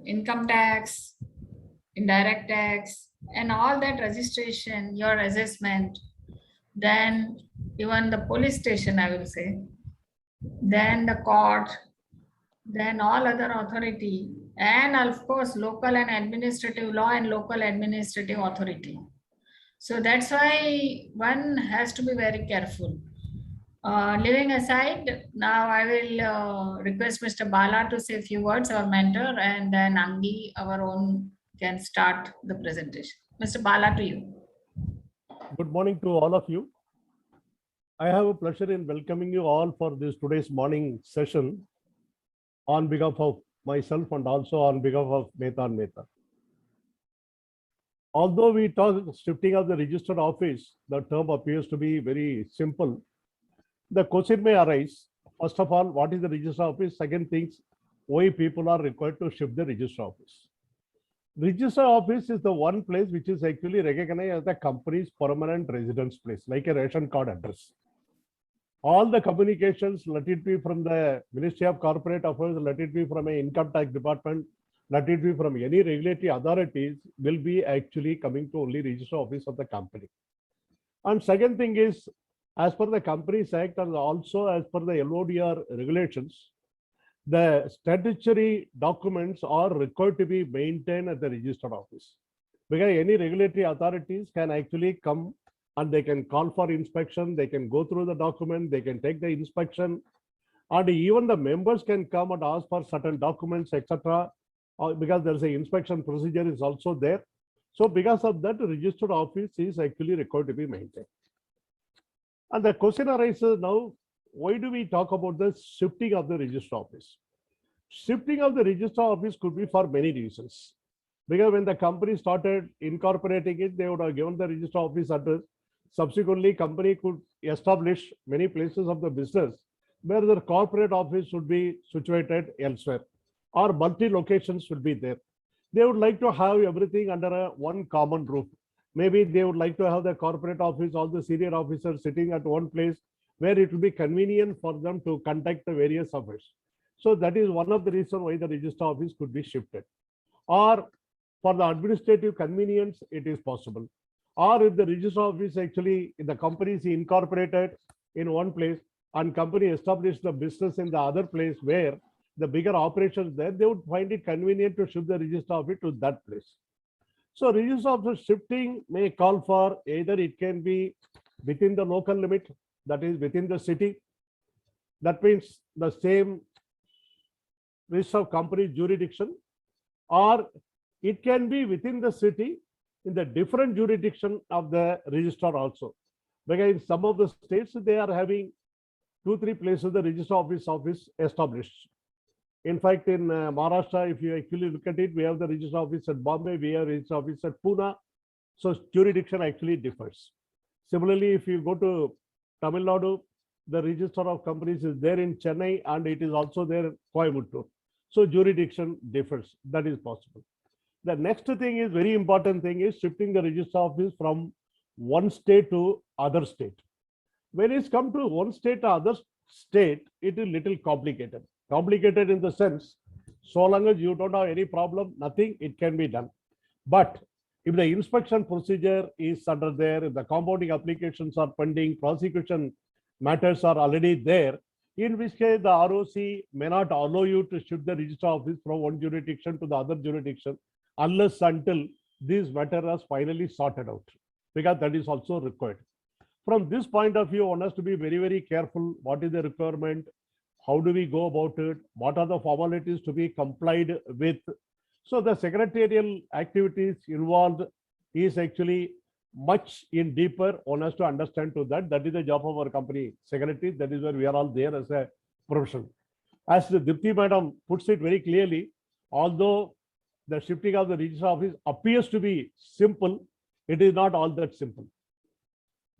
income tax, indirect tax, and all that registration, your assessment, then even the police station, I will say, then the court, then all other authority, and of course, local and administrative law and local administrative authority. So that's why one has to be very careful. Leaving aside, now I will request Mr. Bala to say a few words, our mentor, and then Angi, our own, can start the presentation. Mr. Bala, to you. Good morning to all of you. I have a pleasure in welcoming you all for this today's morning session on behalf of myself and also on behalf of Mehta and Mehta. Although we talk shifting of the registered office, the term appears to be very simple. The question may arise, first of all, what is the register office? Second things, why people are required to shift the register office. Register office is the one place which is actually recognized as the company's permanent residence place, like a ration card address. All the communications, let it be from the Ministry of Corporate Affairs, let it be from an income tax department, let it be from any regulatory authorities, will be actually coming to only register office of the company. And second thing is, as per the Companies Act and also as per the LODR regulations, the statutory documents are required to be maintained at the registered office. Because any regulatory authorities can actually come and they can call for inspection, they can go through the document, they can take the inspection, and even the members can come and ask for certain documents, etc. Because there's an inspection procedure is also there. So because of that, the registered office is actually required to be maintained. And the question arises now, why do we talk about the shifting of the register office? Shifting of the register office could be for many reasons. Because when the company started incorporating it, they would have given the register office address. Subsequently, company could establish many places of the business where the corporate office should be situated elsewhere, or multi-locations should be there. They would like to have everything under one common roof. Maybe they would like to have the corporate office, all the senior officers sitting at one place where it will be convenient for them to conduct the various affairs. So that is one of the reasons why the register office could be shifted. Or for the administrative convenience, it is possible. Or if the register office actually, the company is incorporated in one place and company established the business in the other place where the bigger operations there, they would find it convenient to shift the register office to that place. So register office shifting may call for either it can be within the local limit, that is within the city. That means the same register of company jurisdiction, or it can be within the city in the different jurisdiction of the register also. Because in some of the states, they are having 2-3 places the register office established. In fact, in Maharashtra, if you actually look at it, we have the register office at Bombay, we have register office at Pune. So jurisdiction actually differs. Similarly, if you go to Tamil Nadu, the register of companies is there in Chennai and it is also there in Coimbatore. So jurisdiction differs. That is possible. The next thing is very important thing is shifting the register office from one state to other state. When it's come to one state to other state, it is little complicated. Complicated in the sense, so long as you don't have any problem, nothing, it can be done. But if the inspection procedure is under there, if the compounding applications are pending, prosecution matters are already there, in which case the ROC may not allow you to shift the register office from one jurisdiction to the other jurisdiction unless until this matter is finally sorted out, because that is also required. From this point of view, one has to be very, very careful. What is the requirement? How do we go about it? What are the formalities to be complied with? So the secretarial activities involved is actually much in deeper. One has to understand to that. That is the job of our company secretary. That is where we are all there as a profession. As the Dipti madam puts it very clearly, although the shifting of the register office appears to be simple, it is not all that simple.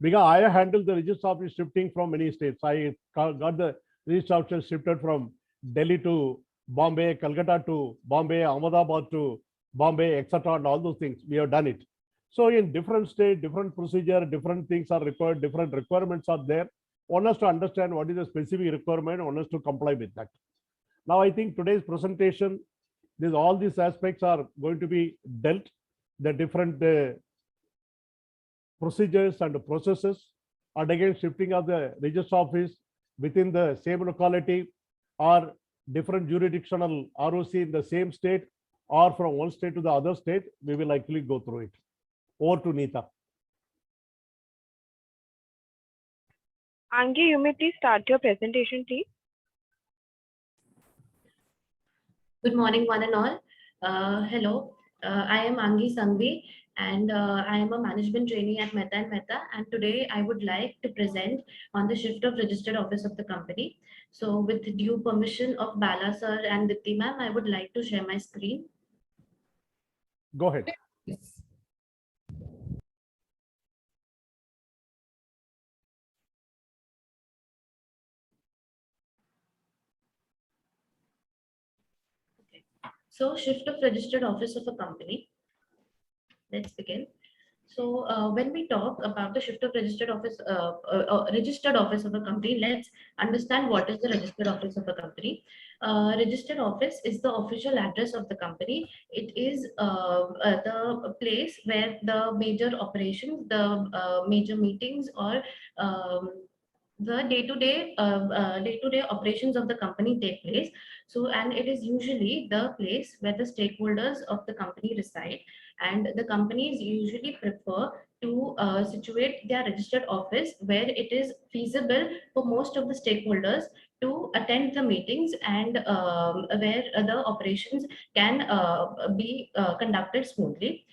Because I handled the register office shifting from many states. I got the register office shifted from Delhi to Bombay, Calcutta to Bombay, Ahmedabad to Bombay, etc. and all those things. We have done it. So in different state, different procedure, different things are required, different requirements are there. One has to understand what is the specific requirement, one has to comply with that. Now I think today's presentation all these aspects are going to be dealt, the different procedures and processes, and again shifting of the register office within the same locality or different jurisdictional ROC in the same state or from one state to the other state, we will likely go through it. Over to Neeta. Angi, you may please start your presentation, please. Good morning, one and all. Hello, I am Angi Sangvi, and I am a management trainee at Mehta & Mehta. And today I would like to present on the shift of registered office of the company. So with due permission of Bala sir and Dipti ma'am, I would like to share my screen. Go ahead. Yes. So shift of registered office of a company. Let's begin. So when we talk about the shift of registered office of a company, let's understand what is the registered office of a company. Registered office is the official address of the company. It is the place where the major operations, the major meetings, or the day-to-day operations of the company take place. So, and it is usually the place where the stakeholders of the company reside, and the companies usually prefer to situate their registered office where it is feasible for most of the stakeholders to attend the meetings, and where the operations can be conducted smoothly.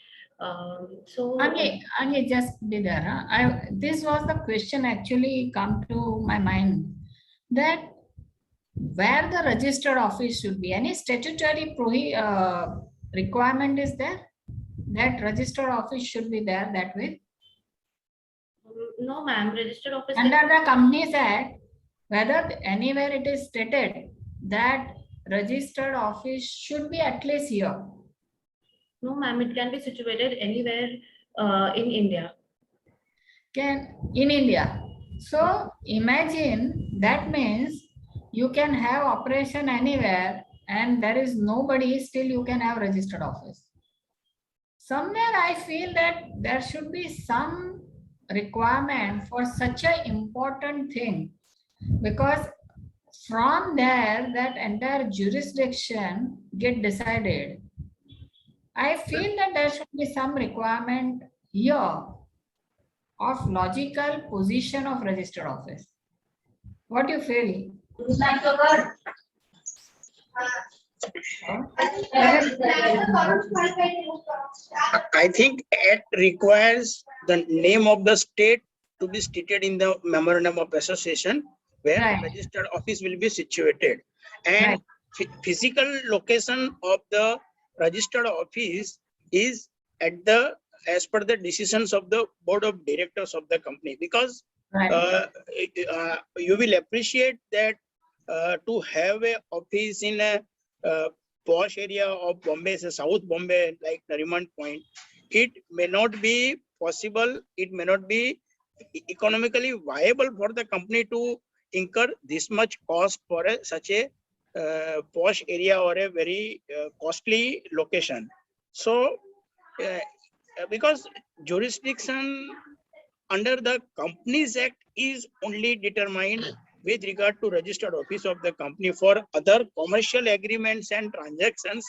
Angi, just be there. Huh? This was the question actually come to my mind, that where the registered office should be. Any statutory requirement is there that registered office should be there that way? No, ma'am. Registered office Under the Companies Act, whether anywhere it is stated that registered office should be at least here. No, ma'am. It can be situated anywhere in India. In India. So imagine that means you can have operation anywhere and there is nobody, still you can have registered office. Somewhere I feel that there should be some requirement for such an important thing, because from there that entire jurisdiction get decided. I feel that there should be some requirement here of logical position of registered office. What do you feel? I think Act requires the name of the state to be stated in the memorandum of association where Right. the registered office will be situated, and physical location of the registered office is at the as per the decisions of the board of directors of the company, because Right. you will appreciate that to have a office in a posh area of Bombay, say South Bombay, like Nariman Point, it may not be possible, it may not be economically viable for the company to incur this much cost for such a posh area or a very costly location. So, because jurisdiction under the Companies Act is only determined with regard to registered office of the company. For other commercial agreements and transactions,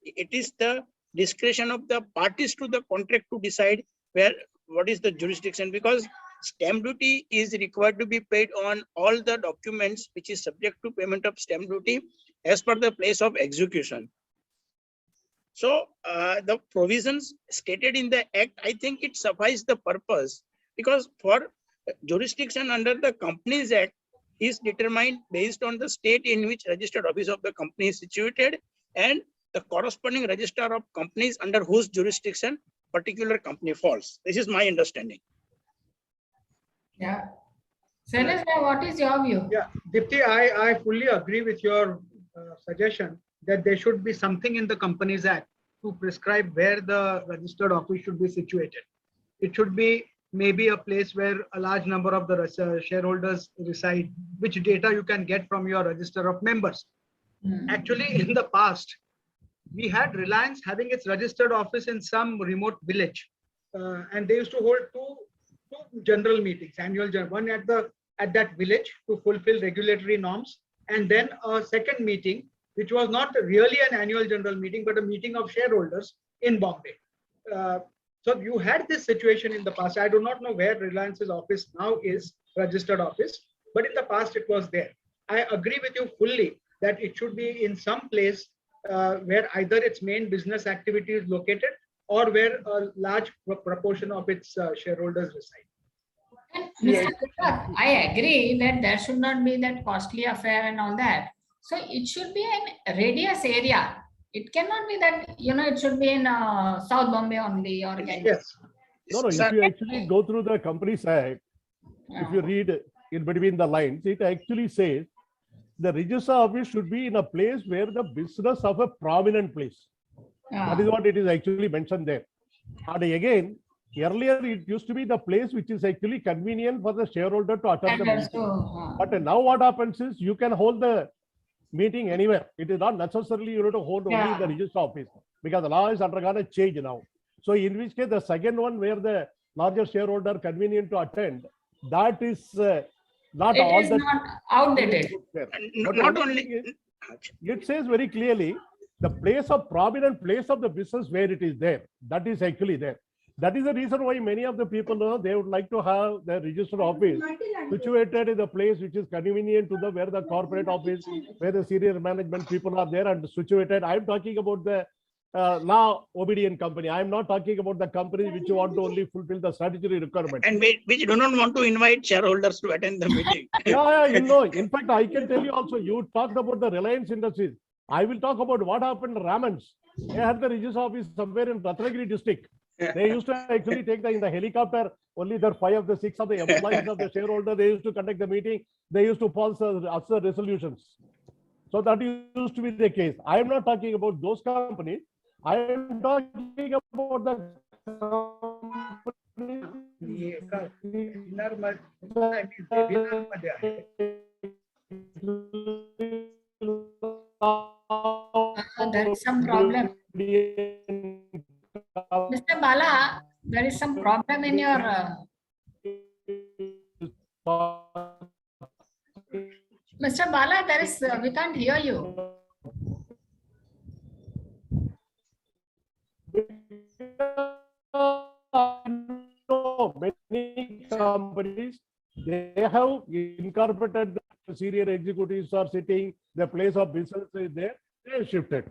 it is the discretion of the parties to the contract to decide what is the jurisdiction, because stamp duty is required to be paid on all the documents which is subject to payment of stamp duty as per the place of execution. So the provisions stated in the Act, I think it suffices the purpose, because for jurisdiction under the Companies Act is determined based on the state in which registered office of the company is situated and the corresponding register of companies under whose jurisdiction particular company falls. This is my understanding. Yeah. Shailesh, what is your view? Yeah, Dipti, I fully agree with your suggestion that there should be something in the Companies Act to prescribe where the registered office should be situated. It should be maybe a place where a large number of the shareholders reside, which data you can get from your register of members. Actually, in the past, we had Reliance having its registered office in some remote village. And they used to hold two general meetings, one at that village to fulfill regulatory norms, and then a second meeting, which was not really an annual general meeting, but a meeting of shareholders in Bombay. So you had this situation in the past. I do not know where Reliance's office now is, registered office, but in the past it was there. I agree with you fully that it should be in some place where either its main business activity is located or where a large proportion of its shareholders reside. And Mr. Deepak, I agree that there should not be that costly affair and all that. So it should be an radius area. It cannot be that, it should be in South Bombay only or Ganges. Yes. No, if you actually go through the Companies Act, if you read in between the lines, it actually says the register office should be in a place where the business of a prominent place. That is what it is actually mentioned there. And again, earlier it used to be the place which is actually convenient for the shareholder to attend the meeting. But now what happens is you can hold the meeting anywhere. It is not necessarily you have to hold only in the register office, because the law is undergone a change now. So in which case the second one where the larger shareholder convenient to attend, that is not all It is that not outdated. But Not only only, thing is, it says very clearly the place of prominent place of the business where it is there. That is actually there. That is the reason why many of the people know they would like to have their registered office situated in the place which is convenient to the where the corporate office, where the senior management people are there and situated. I am talking about the law obedient company. I am not talking about the companies which want to only fulfill the statutory requirement. and which do not want to invite shareholders to attend the meeting. Yeah, in fact, I can tell you also, you talked about the Reliance Industries. I will talk about what happened to Ramans. They had the register office somewhere in Ratnagiri district. They used to actually take in the helicopter, only the 5 of the 6 of the employees of the shareholder, they used to conduct the meeting. They used to pass the resolutions. So that used to be the case. I am not talking about those companies. I am talking about the There is some problem. Mr. Bala, there is some problem in your. Mr. Bala, there is, we can't hear you. Many companies, they have incorporated the senior executives are sitting, the place of business is there, they have shifted.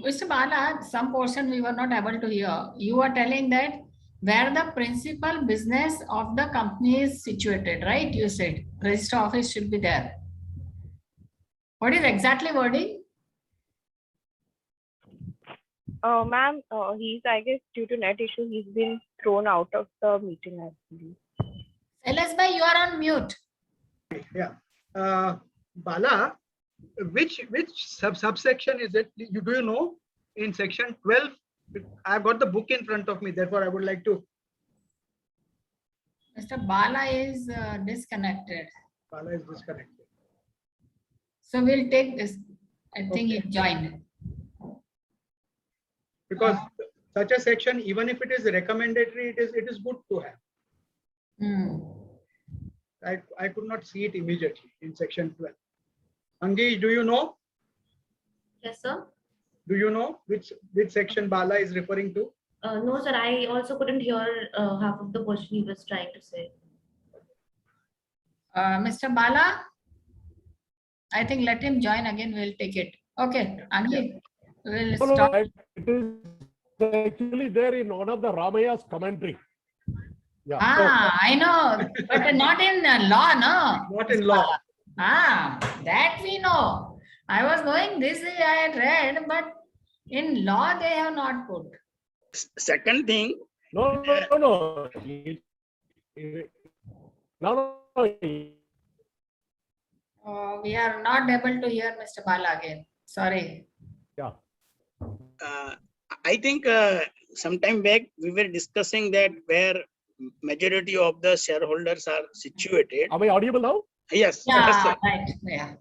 Mr. Bala, some portion we were not able to hear. You are telling that where the principal business of the company is situated, right? You said register office should be there. What is exactly wording? Ma'am, he's, I guess, due to net issue, he's been thrown out of the meeting, I believe. Silas bhai, you are on mute. Yeah. Bala, which subsection is it? Do you know? In section 12, I've got the book in front of me. Therefore, I would like to. Mr. Bala is disconnected. Bala is disconnected. So we'll take this. I think he joined. Because such a section, even if it is recommendatory, it is good to have. I could not see it immediately in section 12. Angi, do you know? Yes, sir. Do you know which section Bala is referring to? No, sir. I also couldn't hear half of the question he was trying to say. Mr. Bala, I think let him join again. We'll take it. Okay, Angi, we'll stop. It is actually there in one of the Ramaya's commentary. Yeah. I know, but not in law, no. Not in law. That we know. I was knowing this I had read, but in law they have not put. Second thing, No. We are not able to hear Mr. Bala again. Sorry. Yeah. I think sometime back we were discussing that where majority of the shareholders are situated. Am I audible now? Yes. Yeah, yes, sir. right. Yeah.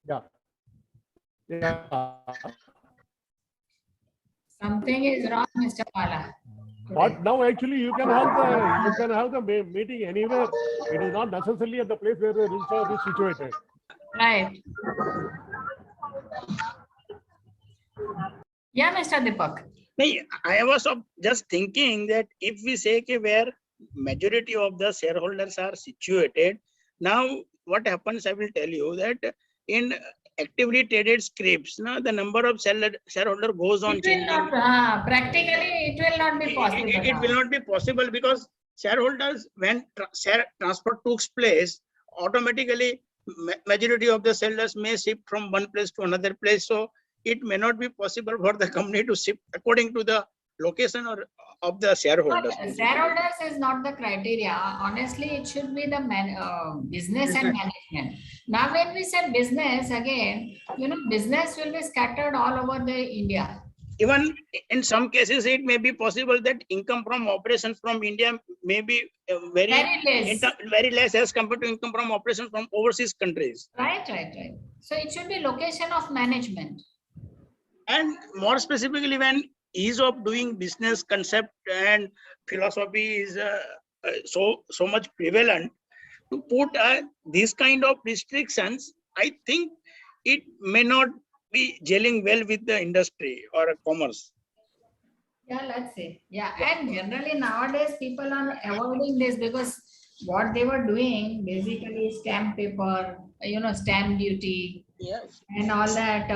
Yeah. Yeah. Something is wrong, Mr. Pala. But now actually you can have the meeting anywhere. It is not necessarily at the place where the registrar is situated. Right. Yeah, Mr. Deepak. I was just thinking that if we say कि where majority of the shareholders are situated, now what happens, I will tell you that in actively traded scripts, now the number of shareholder goes on It will changing. not, practically, it will not be possible. It will not be possible because shareholders, when share transfer takes place, automatically majority of the sellers may shift from one place to another place. So it may not be possible for the company to shift according to the location or of the shareholders. But shareholders is not the criteria. Honestly, it should be the business and management. Now, when we say business, again, business will be scattered all over the India. Even in some cases, it may be possible that income from operations from India may be very Very less. less as compared to income from operations from overseas countries. Right. So it should be location of management. And more specifically, when ease of doing business concept and philosophy is so much prevalent, to put these kind of restrictions, I think it may not be gelling well with the industry or commerce. Yeah, let's see. Yeah, and generally nowadays people are avoiding this because what they were doing basically stamp paper, stamp duty Yes. and all that,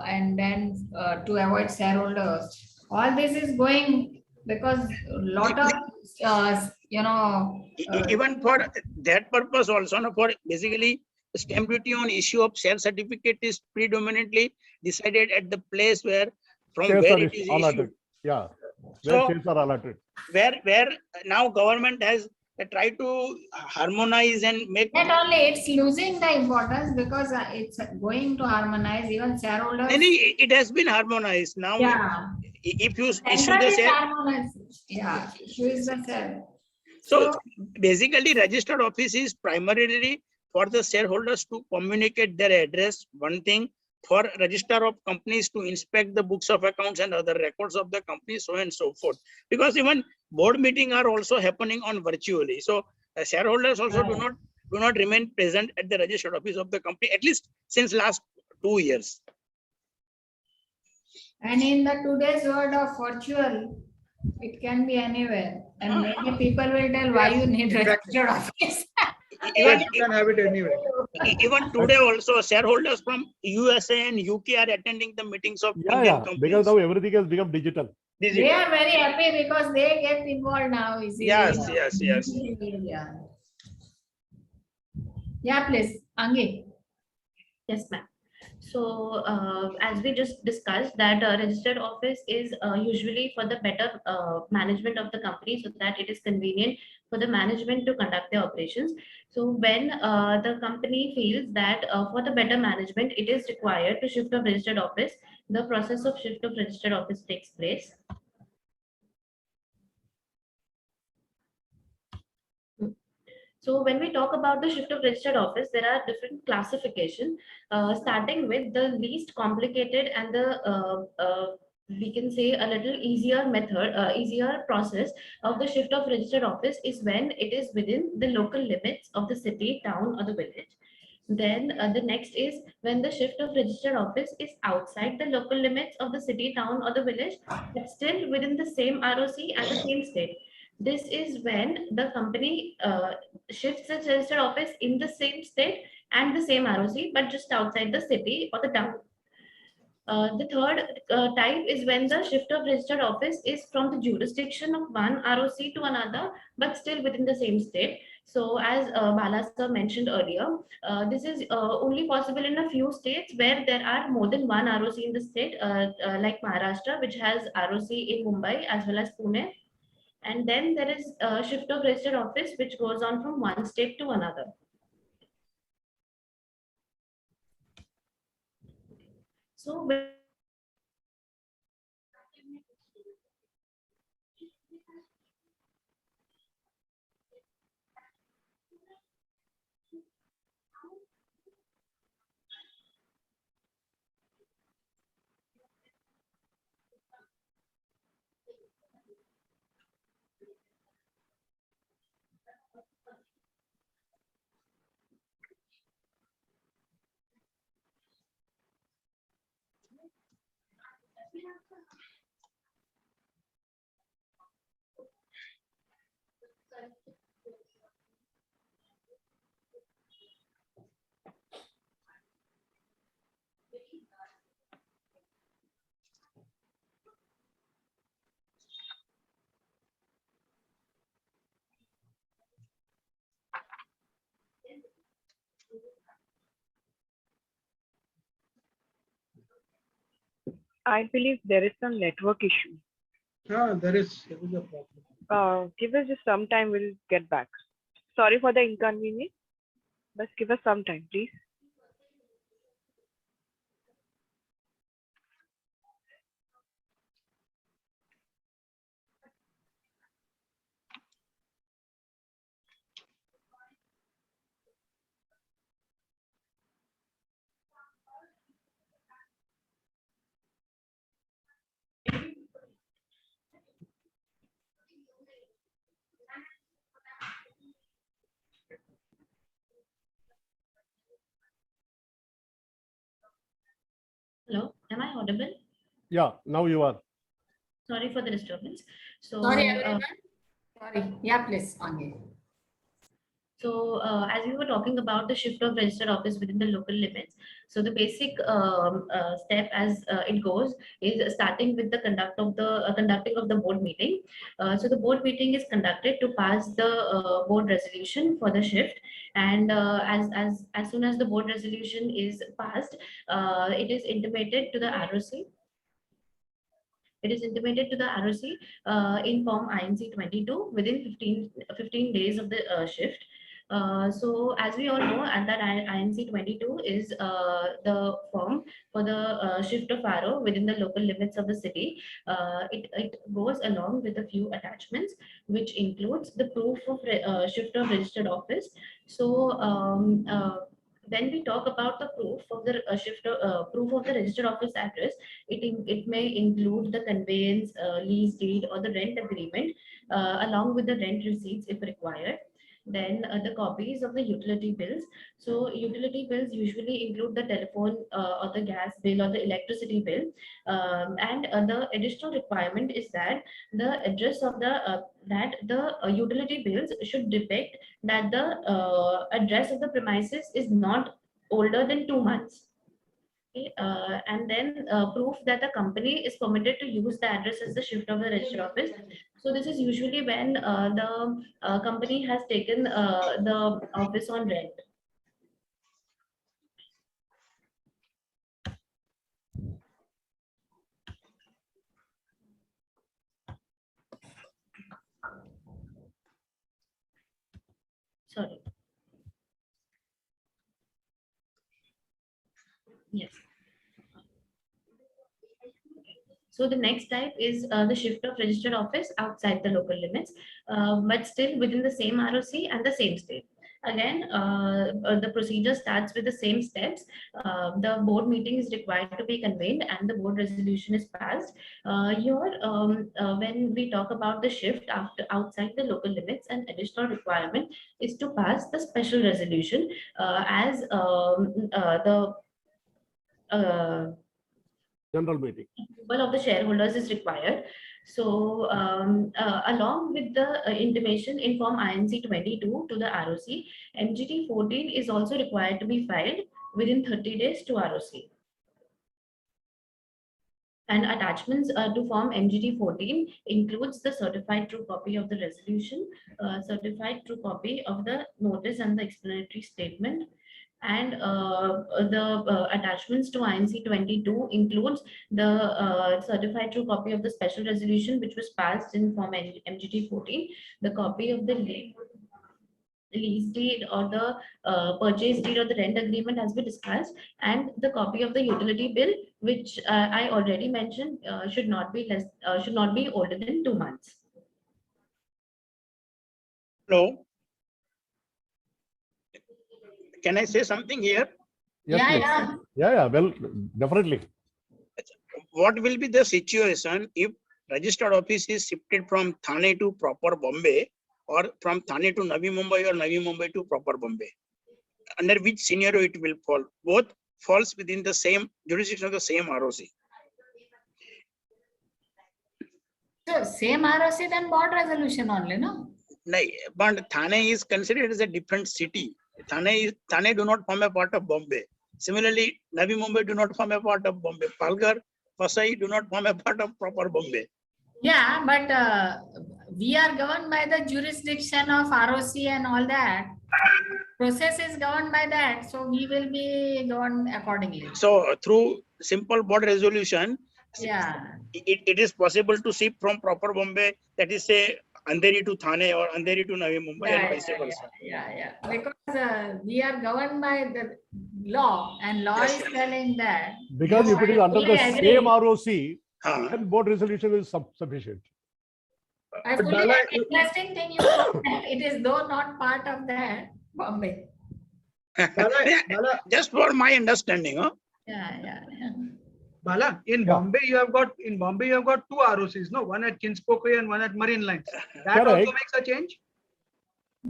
and then to avoid shareholders. All this is going because a lot of, Even for that purpose also, no, for basically stamp duty on issue of share certificate is predominantly decided at the place where from Shares where are it is allotted. issued. Yeah. Where So shares are allotted. where now government has tried to harmonize and make not only it's losing the importance because it's going to harmonize even shareholders. it has been harmonized now. Yeah. If you issue Central the is share, harmonized. Yeah, issue is the share. so basically registered office is primarily for the shareholders to communicate their address, one thing, for register of companies to inspect the books of accounts and other records of the company, so and so forth. Because even board meeting are also happening on virtually. So shareholders also do not remain present at the registered office of the company, at least since last 2 years. And in the today's world of virtual, it can be anywhere. And maybe people will tell why you need registered office. Even, Yes, you can have it anyway. even today also shareholders from USA and UK are attending the meetings of Indian companies. Because now everything has become digital. They are very happy because they get involved now easily. Yes. Yeah. Yeah, please, Angi. Yes, ma'am. So as we just discussed that registered office is usually for the better management of the company, so that it is convenient for the management to conduct their operations. So when the company feels that for the better management, it is required to shift of registered office, the process of shift of registered office takes place. So when we talk about the shift of registered office, there are different classification, starting with the least complicated and we can say a little easier method, easier process of the shift of registered office is when it is within the local limits of the city, town, or the village. Then the next is when the shift of registered office is outside the local limits of the city, town, or the village, but still within the same ROC and the same state. This is when the company shifts its registered office in the same state and the same ROC, but just outside the city or the town. The third type is when the shift of registered office is from the jurisdiction of one ROC to another, but still within the same state. So as Bala sir mentioned earlier, this is only possible in a few states where there are more than one ROC in the state, like Maharashtra, which has ROC in Mumbai as well as Pune. And then there is a shift of registered office, which goes on from one state to another. So I believe there is some network issue. There is a problem. Give us just some time, we'll get back. Sorry for the inconvenience, but give us some time, please. Hello, am I audible? Yeah, now you are. Sorry for the disturbance. So, Sorry, everyone. Sorry. Yeah, please, Angi. As we were talking about the shift of registered office within the local limits, so the basic step as it goes is starting with the conducting of the board meeting. So the board meeting is conducted to pass the board resolution for the shift, and as soon as the board resolution is passed, it is intimated to the ROC. It is intimated to the ROC in form INC 22 within 15 days of the shift. So as we all know, and that INC 22 is the form for the shift of RO within the local limits of the city. It goes along with a few attachments, which includes the proof of shift of registered office. So when we talk about the proof of the proof of the registered office address, it may include the conveyance, lease deed, or the rent agreement, along with the rent receipts if required. Then the copies of the utility bills. So utility bills usually include the telephone or the gas bill or the electricity bill. And the additional requirement is that the address of the utility bills should depict that the address of the premises is not older than 2 months. Okay, and then proof that the company is permitted to use the address as the shift of the registered office. So this is usually when the company has taken the office on rent. Sorry. Yes. So the next type is the shift of registered office outside the local limits, but still within the same ROC and the same state. Again, the procedure starts with the same steps. The board meeting is required to be convened and the board resolution is passed. When we talk about the shift outside the local limits, an additional requirement is to pass the special resolution as the General meeting. approval of the shareholders is required. So, along with the intimation in Form INC 22 to the ROC, MGT 14 is also required to be filed within 30 days to ROC. And attachments to Form MGT 14 includes the certified true copy of the resolution, certified true copy of the notice and the explanatory statement, and the attachments to INC 22 includes the certified true copy of the special resolution which was passed in Form MGT 14, the copy of the lease deed or the purchase deed or the rent agreement as we discussed, and the copy of the utility bill, which I already mentioned should not be older than 2 months. Hello. Can I say something here? Yes, Yeah, please. yeah. Yeah, well, definitely. What will be the situation if registered office is shifted from Thane to proper Bombay or from Thane to Navi Mumbai or Navi Mumbai to proper Bombay. Under which scenario it will fall? Both falls within the same jurisdiction of the same ROC. So same ROC then board resolution only, no? No, but Thane is considered as a different city. Thane do not form a part of Bombay. Similarly, Navi Mumbai do not form a part of Bombay. Palghar, Vasai do not form a part of proper Bombay. Yeah, but we are governed by the jurisdiction of ROC and all that. Process is governed by that, so we will be governed accordingly. So through simple board resolution, Yeah, it is possible to shift from proper Bombay, that is say Andheri to Thane or Andheri to Navi Mumbai and vice versa. yeah. Because we are governed by the law, and law Yes, is yes. telling that. Because if it is under the fully agree. same ROC, Huh. then board resolution is sufficient. I But fully Bala, interesting thing you told that it is though not part of that Bombay. Bala, Just for my understanding, huh? Yeah. Bala, in Yeah. Bombay you have got two ROCs, no? One at Chinchpokri and one at Marine Lines. That Correct. also makes a change.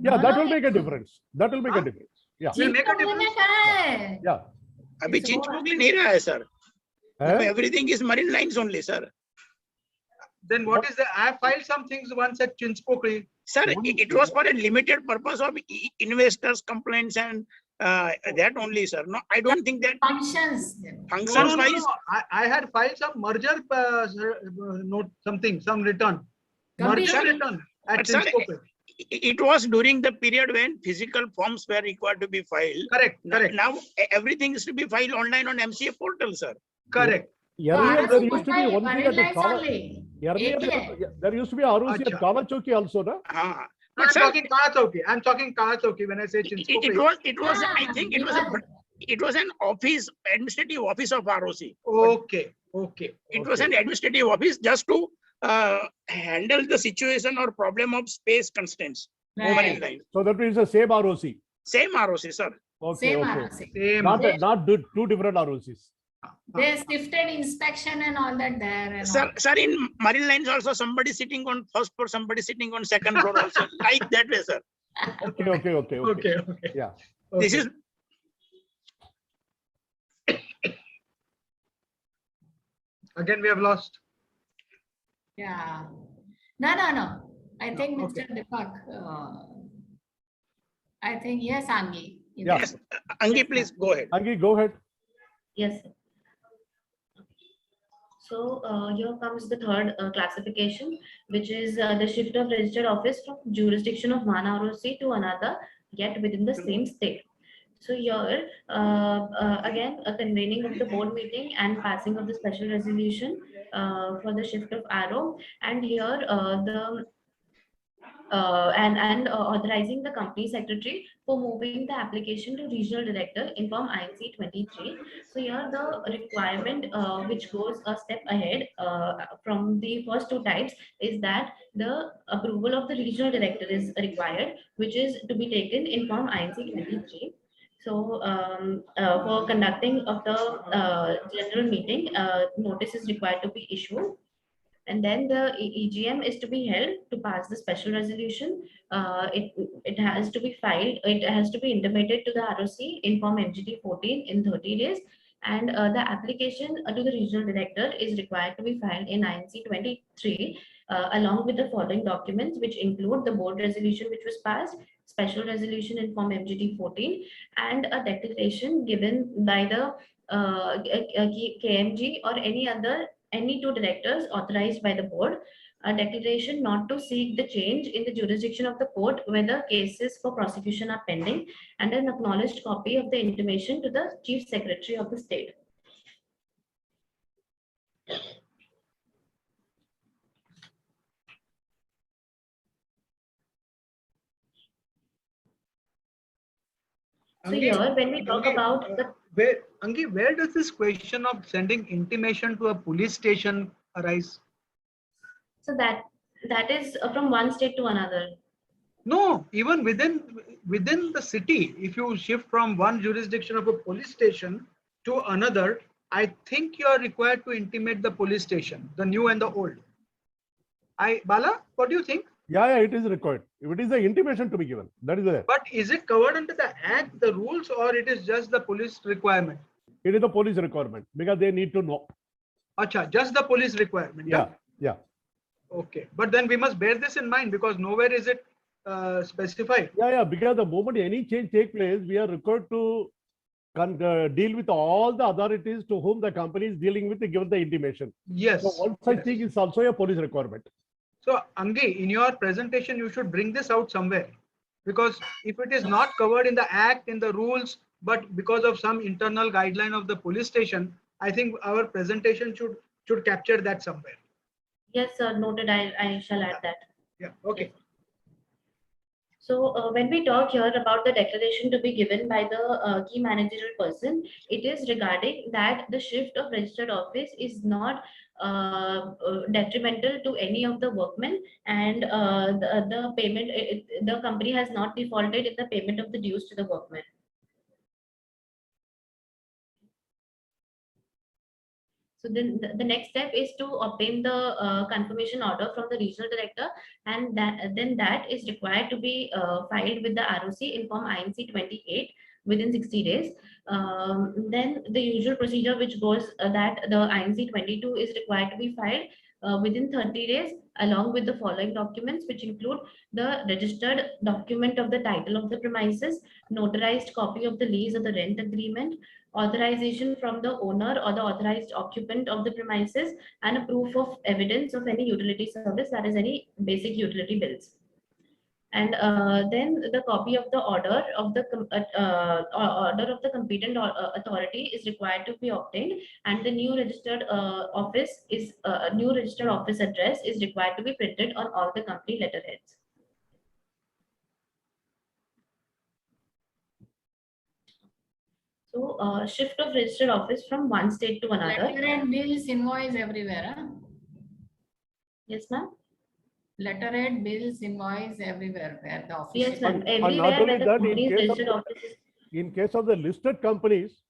Yeah, that will No, make a difference. That will make a Huh? difference. Yeah. Will make a Chinchpokli difference. में कहाँ है? Yeah. अभी It's Chinchpokli नहीं रहा है sir. Eh? Everything is marine lines only, sir. Then what is the? I filed some things once at Chinchpokri. Sir, it was for a limited purpose of investors' complaints and that only, sir. No, I don't think that Functions. functions wise. I had filed some merger note, some return. Kabhi- Merger return at But sir, Chinchpokri. it was during the period when physical forms were required to be filed. Correct. Now everything is to be filed online on MCA portal, sir. Correct. Earlier, there used to be one thing Marine at the lines Kala. only. Earlier, ATA. there used to be ROC at Acha. Kalachoki also, no? Ah. I'm But sir, talking Karachoki. I'm talking Karachoki when I say it Chinchpokri. was, I think it was an office, administrative office of ROC. Okay. It was an administrative office just to handle the situation or problem of space constraints. Marine Right. line. So that means the same ROC. Same ROC, sir. Okay, Same okay. ROC. Same. Not two different ROCs. They shifted inspection and all that there. And all. Sir, in marine lines also somebody sitting on first floor, somebody sitting on second floor also, like that way, sir. Okay. Yeah. This is Again we have lost. Yeah. No. I think Okay. Mr. Deepak, I think yes, Angi. Yeah. yes. Angi, please go ahead. Angi, go ahead. Yes. Sir. So here comes the third classification, which is the shift of registered office from jurisdiction of one ROC to another, yet within the same state. So here, again, a convening of the board meeting and passing of the special resolution for the shift of RO, and here authorizing the company secretary for moving the application to regional director in Form INC 23. So here the requirement which goes a step ahead from the first two types is that the approval of the regional director is required, which is to be taken in Form INC 23. So for conducting of the general meeting, notice is required to be issued. And then the EGM is to be held to pass the special resolution. It has to be filed. It has to be intimated to the ROC in Form MGT 14 in 30 days. And the application to the regional director is required to be filed in INC 23 along with the following documents, which include the board resolution which was passed, special resolution in Form MGT 14, and a declaration given by the KMG or any two directors authorized by the board, a declaration not to seek the change in the jurisdiction of the court where the cases for prosecution are pending, and an acknowledged copy of the intimation to the Chief Secretary of the state. So here, when we talk about the Where does this question of sending intimation to a police station arise? so that is from one state to another. No, even within the city, if you shift from one jurisdiction of a police station to another, I think you are required to intimate the police station, the new and the old. Bala, what do you think? Yeah, it is required. If it is the intimation to be given, that is there. But is it covered under the act, the rules, or it is just the police requirement? It is the police requirement because they need to know. Acha, just the police requirement. Yeah. Okay. But then we must bear this in mind because nowhere is it specified. Yeah. Because the moment any change take place, we are required to deal with all the authorities to whom the company is dealing with, given the intimation. Yes. So one such yes. thing is also a police requirement. So Angi, in your presentation, you should bring this out somewhere. Because if it is not covered in the act, in the rules, but because of some internal guideline of the police station, I think our presentation should capture that somewhere. Yes, sir, noted. I shall add that. Yeah. Okay. So when we talk here about the declaration to be given by the key managerial person, it is regarding that the shift of registered office is not detrimental to any of the workmen, and the payment, the company has not defaulted in the payment of the dues to the workmen. So then the next step is to obtain the confirmation order from the regional director, and then that is required to be filed with the ROC in form INC 28 within 60 days. Then the usual procedure which goes that the INC 22 is required to be filed within 30 days along with the following documents, which include the registered document of the title of the premises, notarized copy of the lease or the rent agreement, authorization from the owner or the authorized occupant of the premises, and a proof of evidence of any utility service, that is any basic utility bills. And then the copy of the order of the competent authority is required to be obtained, and the new registered office is new registered office address is required to be printed on all the company letterheads. So shift of registered office from one state to another. Letterhead bills invoice everywhere. Huh? Yes, ma'am. Letterhead bills invoice everywhere where the office. Yes, is. ma'am. And not Everywhere only where the that, company's registered office is. in case of the listed companies,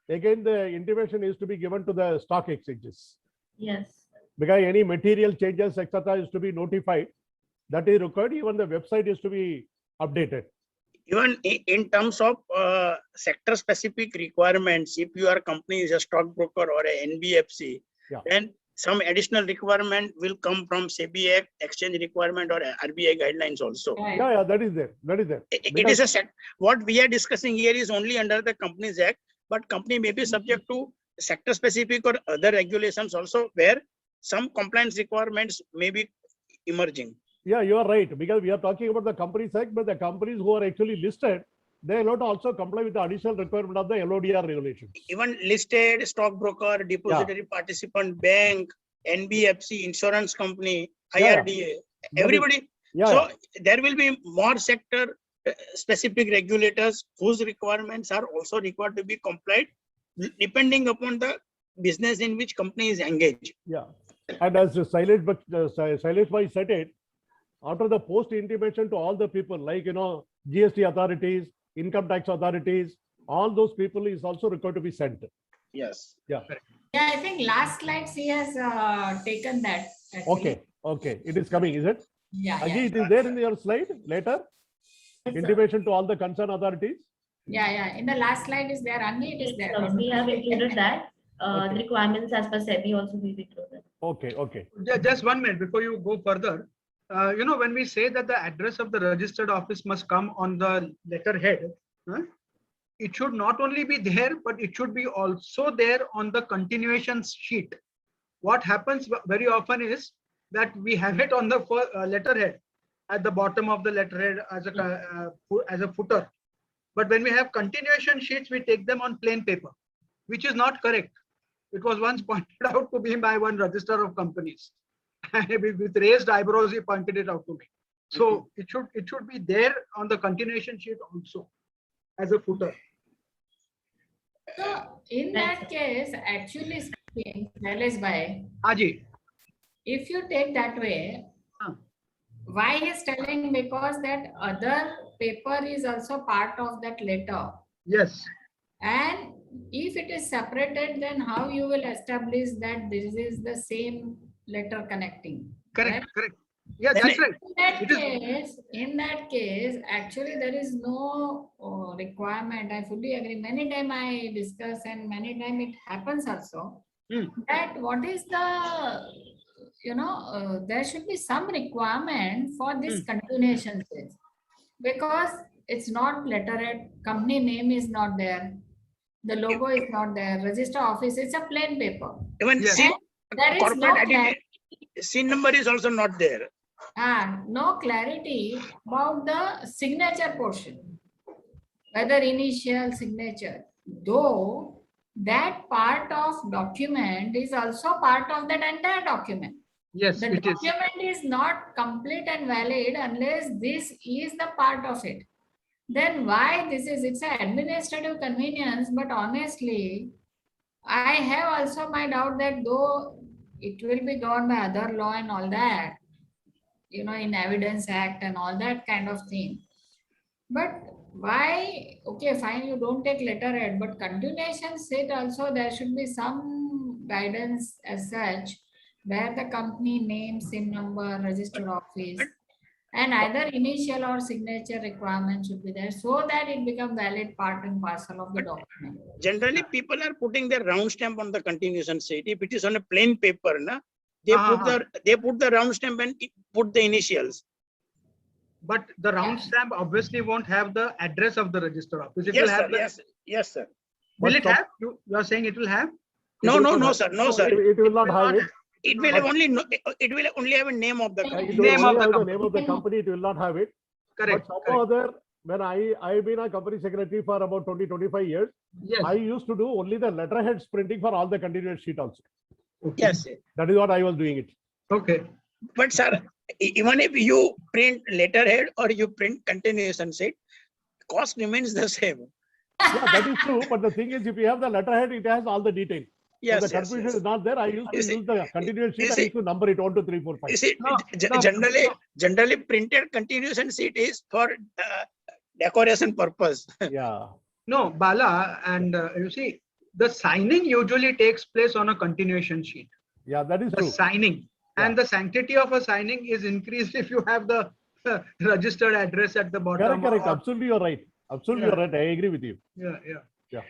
again the intimation is to be given to the stock exchanges. Yes. Because any material changes, etc., is to be notified. That is required. Even the website is to be updated. Even in terms of sector specific requirements, if your company is a stockbroker or a NBFC, Yeah. then some additional requirement will come from SEBI Act, exchange requirement, or RBI guidelines also. Right. Yeah, that is there. That is there. It is a set. What we are discussing here is only under the Companies Act, but company may be subject to sector specific or other regulations also, where some compliance requirements may be emerging. Yeah, you are right. Because we are talking about the Companies Act, but the companies who are actually listed, they are not also comply with the additional requirement of the LODR regulations. Even listed stockbroker, depository participant, bank, NBFC, insurance company, Yeah, IRDA, everybody. Yeah. So there will be more sector specific regulators whose requirements are also required to be complied depending upon the business in which company is engaged. Yeah. And as Shailesh Bhai said it, after the post intimation to all the people, like, GST authorities, income tax authorities, all those people is also required to be sent. Yes. Yeah. Yeah, I think last slides he has taken that. Actually. Okay. It is coming, is it? Yeah. Agi, it is there in your slide later? Yes, sir. Intimation to all the concerned authorities? Yeah. In the last slide is there. Only it is there. We have included that. Okay. The requirements as per SEBI also we've included. Okay. Just 1 minute before you go further. When we say that the address of the registered office must come on the letterhead, it should not only be there, but it should be also there on the continuation sheet. What happens very often is that we have it on the letterhead at the bottom of the letterhead as a footer. But when we have continuation sheets, we take them on plain paper, which is not correct. It was once pointed out to me by one registrar of companies. With raised eyebrows, he pointed it out to me. So it should be there on the continuation sheet also as a footer. So in that case, actually speaking, Shailesh Bhai, Aji. if you take that way, why he is telling? Because that other paper is also part of that letter. Yes. And if it is separated, then how you will establish that this is the same letter connecting? Correct. Yeah, Then that's right. In that case, actually there is no requirement. I fully agree. Many time I discuss and many time it happens also Hmm. that what is the, there should be some requirement for this continuation phase, because it's not letterhead, company name is not there, the logo is not there, register office, it's a plain paper. even Yes. see, There is corporate no identity, SIN number is also not there. no clarity about the signature portion, whether initial signature, though that part of document is also part of that entire document. Yes, The it is. document is not complete and valid unless this is the part of it. Then why this is, it's an administrative convenience, but honestly, I have also my doubt that though it will be governed by other law and all that, in Evidence Act and all that kind of thing. But why, okay, fine, you don't take letterhead, but continuation set also there should be some guidance as such, where the company name, SIN number, registered office, and either initial or signature requirement should be there so that it become valid part and parcel of the document. Generally, people are putting their round stamp on the continuation sheet. If it is on a plain paper, na, they put the round stamp and put the initials. But the round stamp obviously won't have the address of the registered office. It will Yes, sir. have the, Yes, sir. will But it have? You are saying it will have? No, will sir. not No, have- sir. It will not will have not it. have. It will have only it will only have a name of the It company. will Name only of the have the company. name of the company. It will not have it. Correct. But correct. somehow other, when I've been a company secretary for about 20-25 years, Yes. I used to do only the letterheads printing for all the continuous sheet also. Okay. Yes. That is what I was doing it. Okay. But sir, even if you print letterhead or you print continuation sheet, cost remains the same. Yeah, that is true. But the thing is, if you have the letterhead, it has all the detail. Yes, If the yes, confusion yes. is not there, I used to You see- use the continuous sheet. you I see- used to number it 1, 2, 3, 4, 5. You see, No, no, generally printed continuation sheet is for decoration purpose. Yeah. No, Bala, and you see, the signing usually takes place on a continuation sheet. Yeah, that is The true. signing. And the sanctity of a signing is increased if you have the registered address at the bottom. Correct. or- Absolutely, you're right. Absolutely, Yeah. you're right. I agree with you. Yeah. Yeah.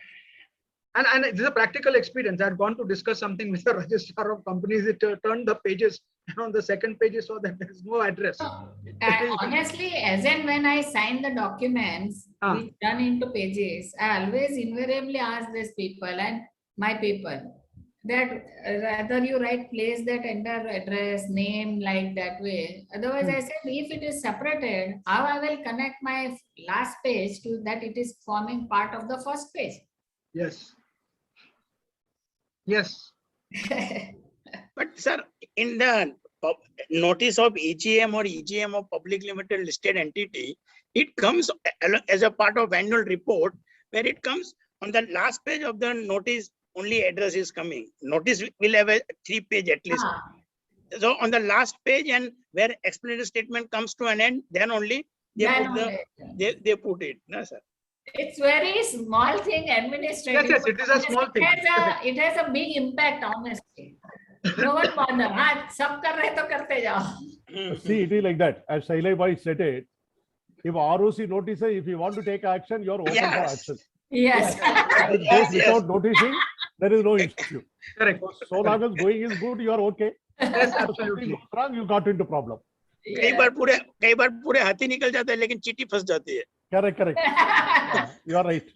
And this is a practical experience. I had gone to discuss something with the registrar of companies. It turned the pages, and on the second page, you saw that there is no address. Honestly, as and when I sign the documents which turn into pages, I always invariably ask these people and my people that rather you write place that entire address, name like that way. Otherwise, I said if it is separated, how I will connect my last page to that it is forming part of the first page. Yes. Yes. But sir, in the notice of EGM or EGM of public limited listed entity, it comes as a part of annual report, where it comes on the last page of the notice, only address is coming. Notice will have a 3-page at least. So on the last page, and where explanatory statement comes to an end, then only they put it. No, sir. It's very small thing, administrative. Yes, it is a small thing. It has a big impact, honestly. Don't bother. हाँ, सब कर रहे तो करते जाओ. See, it is like that. As Sailai Bhai said it, if ROC notices, if you want to take action, you're open for action. Yes. If it goes without noticing, there is no issue. Correct. So long as going is good, you are okay. Yes, If something absolutely. goes wrong, you got into problem. कई बार पूरे हाथी निकल जाते हैं, लेकिन चीटी फंस जाती है. Correct. Yeah, you are right.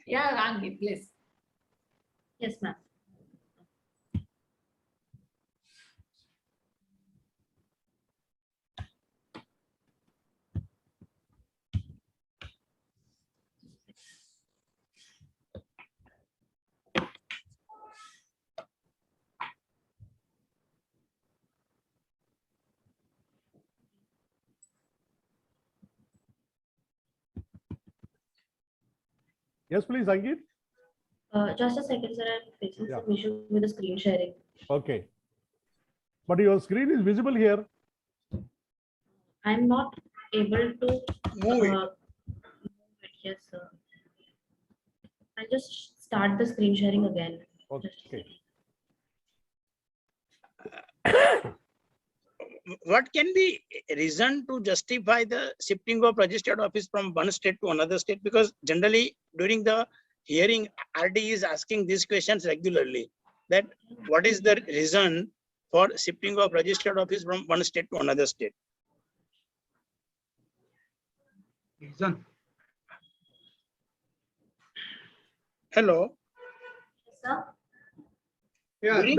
Yeah, Rangi, please. Yes, ma'am. Yes, please, Angit. Just a second, sir. I'm facing Yeah. some issue with the screen sharing. Okay. But your screen is visible here. I'm not able to Move it. move it. Yes, sir. I'll just start the screen sharing again. Just a Okay. second. What can be reason to justify the shifting of registered office from one state to another state? Because generally during the hearing, RD is asking these questions regularly, that what is the reason for shifting of registered office from one state to another state? Reason. Hello. Sir? Yeah, During-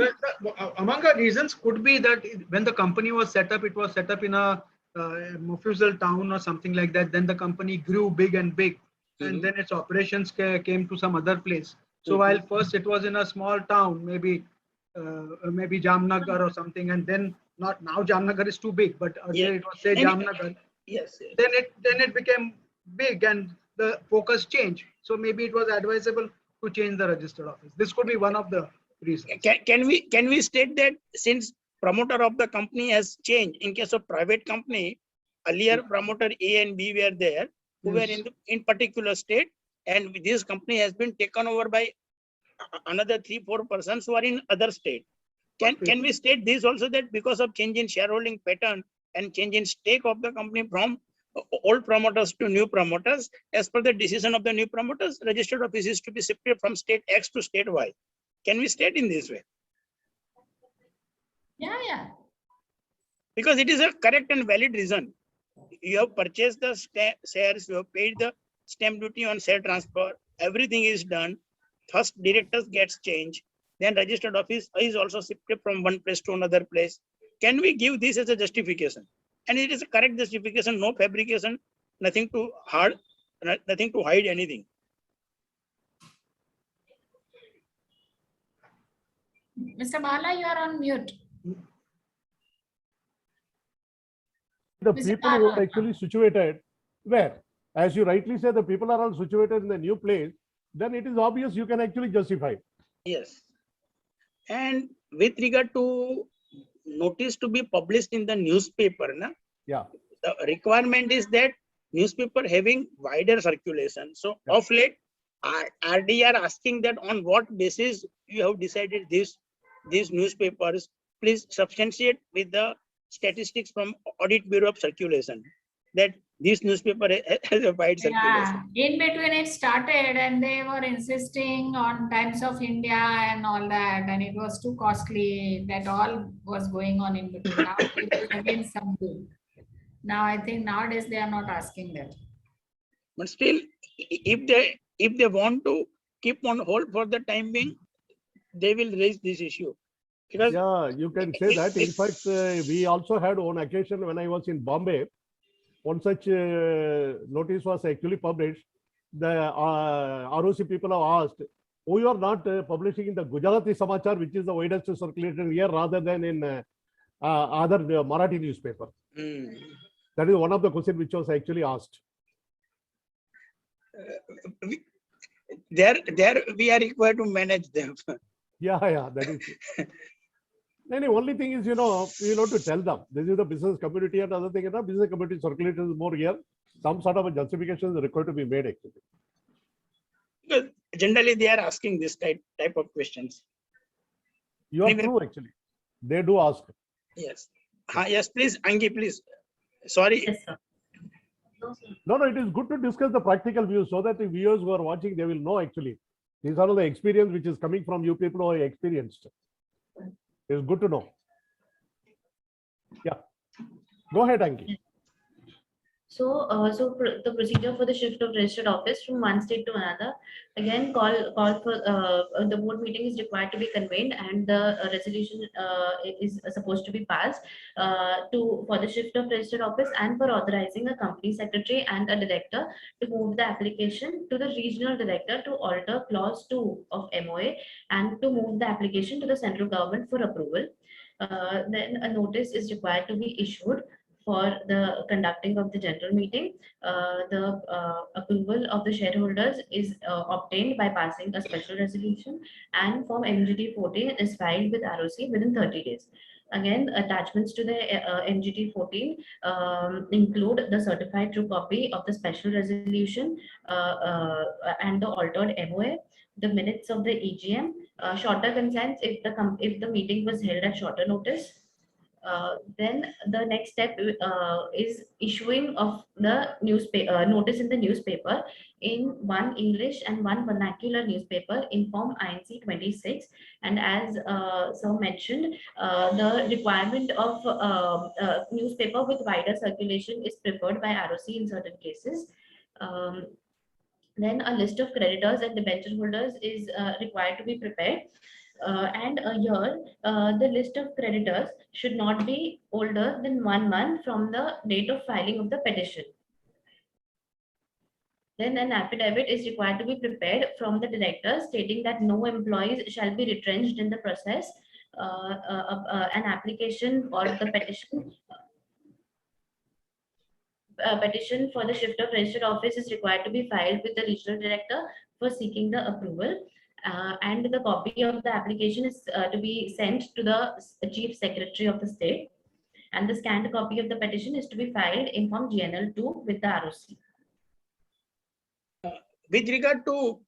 among the reasons could be that when the company was set up, it was set up in a Mufusal town or something like that. Then the company grew big and big, and then its operations came to some other place. So while first it was in a small town, maybe Jamnagar or something, and then not now Jamnagar is too big, but earlier Yeah. it was say Any- Jamnagar. Yes. Then it became big and the focus changed. So maybe it was advisable to change the registered office. This could be one of the reasons. Can we state that since promoter of the company has changed, in case of private company, earlier promoter A and B were there, who were Yes. in particular state, and this company has been taken over by another 3-4 persons who are in other state. Can we state this also, that because of change in shareholding pattern and change in stake of the company from old promoters to new promoters, as per the decision of the new promoters, registered office is to be shifted from state X to state Y? Can we state in this way? Yeah. Because it is a correct and valid reason. You have purchased the shares, you have paid the stamp duty on share transfer, everything is done. First directors gets changed, then registered office is also shifted from one place to another place. Can we give this as a justification? And it is a correct justification, no fabrication, nothing to hide anything. Mr. Bala, you are on mute. The Mr. people who are Bala. actually situated where, as you rightly say, the people are all situated in the new place, then it is obvious you can actually justify. Yes. And with regard to notice to be published in the newspaper, Yeah. the requirement is that newspaper having wider circulation. So Yeah. of late, RD are asking that on what basis you have decided these newspapers. Please substantiate with the statistics from Audit Bureau of Circulation that this newspaper has a wide circulation. Yeah, in between it started and they were insisting on Times of India and all that, and it was too costly. That all was going on in between. Now it is again something. Now I think nowadays they are not asking that. But still, if they want to keep on hold for the time being, they will raise this issue. Because Yeah, you can say that. In fact, we also had one occasion when I was in Bombay. One such notice was actually published. The ROC people have asked, "Oh, you are not publishing in the Gujarati Samachar, which is the widest circulated here, rather than in other Marathi newspaper." That is one of the questions which was actually asked. there we are required to manage them. Yeah, that is. Any only thing is, you know to tell them this is the business community and other thing. Business community circulation is more here. Some sort of a justification is required to be made actually. Because generally they are asking this type of questions. You are Anyway. true actually. They do ask. Yes. Yes, please, Angi, please. Sorry. Yes, sir. No, sir. No, it is good to discuss the practical views so that the viewers who are watching, they will know actually. These are all the experience which is coming from you people who are experienced. It's good to know. Yeah. Go ahead, Anki. So, the procedure for the shift of registered office from one state to another, again, call for the board meeting is required to be convened, and the resolution is supposed to be passed for the shift of registered office, and for authorizing a company secretary and a director to move the application to the regional director to alter clause 2 of MOA and to move the application to the central government for approval. Then a notice is required to be issued for the conducting of the general meeting. The approval of the shareholders is obtained by passing a special resolution, and Form MGT 14 is filed with ROC within 30 days. Again, attachments to the MGT 14 include the certified true copy of the special resolution and the altered MOA, the minutes of the EGM, shorter consents if the meeting was held at shorter notice, Then the next step is issuing of the newspaper notice in the newspaper in one English and one vernacular newspaper in Form INC 26. And as Sir mentioned, the requirement of newspaper with wider circulation is preferred by ROC in certain cases. Then a list of creditors and debenture holders is required to be prepared. And here, the list of creditors should not be older than 1 month from the date of filing of the petition. Then an affidavit is required to be prepared from the director stating that no employees shall be retrenched in the process. An application or the petition for the shift of registered office is required to be filed with the regional director for seeking the approval. And the copy of the application is to be sent to the chief secretary of the state. And the scanned copy of the petition is to be filed in Form GNL2 with the ROC. With regard to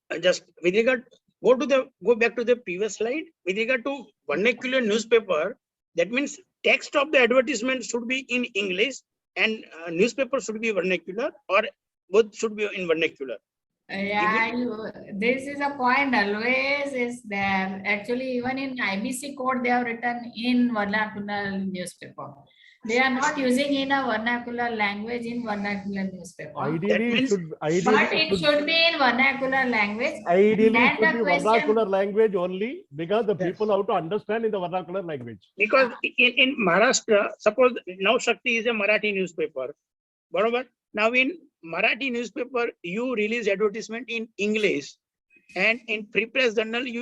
go back to the previous slide. With regard to vernacular newspaper, that means text of the advertisement should be in English and newspaper should be vernacular, or both should be in vernacular. Yeah, this is a point always is there. Actually, even in IBC code, they have written in vernacular newspaper. They are not using in a vernacular language in vernacular newspaper. Ideally, it should, But it should be in vernacular language. ideally Then it should the be question- vernacular language only, because the Yes. people have to understand in the vernacular language. Because in Maharashtra, suppose Now Shakti is a Marathi newspaper. Barabar? Now in Marathi newspaper, you release advertisement in English, and in Free Press Journal, you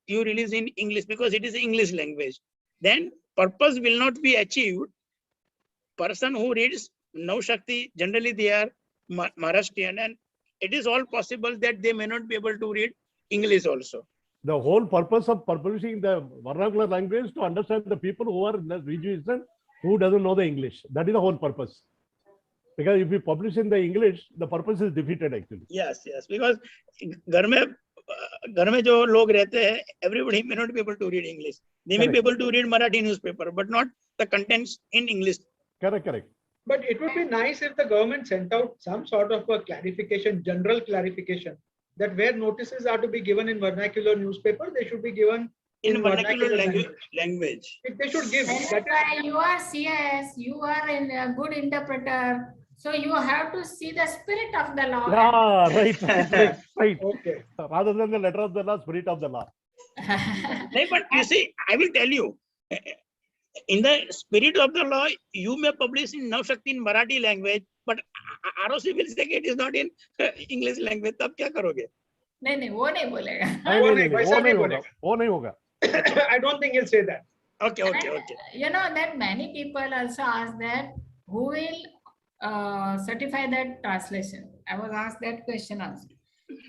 release in English because it is English language. Then purpose will not be achieved. Person who reads Now Shakti, generally they are Maharashtrian, and it is all possible that they may not be able to read English also. The whole purpose of publishing the vernacular language is to understand the people who are in the region who doesn't know the English. That is the whole purpose. Because if you publish in the English, the purpose is defeated actually. Yes, because घर में जो लोग रहते हैं, everybody may not be able to read English. They may be able to read Marathi newspaper, but not the contents in English. Correct. But it would be nice if the government sent out some sort of a clarification, general clarification, that where notices are to be given in vernacular newspaper, they should be given In vernacular language. They should give. That's That is, why you are CS, you are a good interpreter. So you have to see the spirit of the law. Yeah, right. okay. Rather than the letter of the law, spirit of the law. No, but you see, I will tell you, in the spirit of the law, you may publish in Now Shakti in Marathi language, but ROC will say it is not in English language. तब क्या करोगे? नहीं, वो नहीं बोलेगा. नहीं, वैसा नहीं वो नहीं होगा. I don't think he'll say that. Okay. You know that many people also ask that who will certify that translation. I was asked that question also.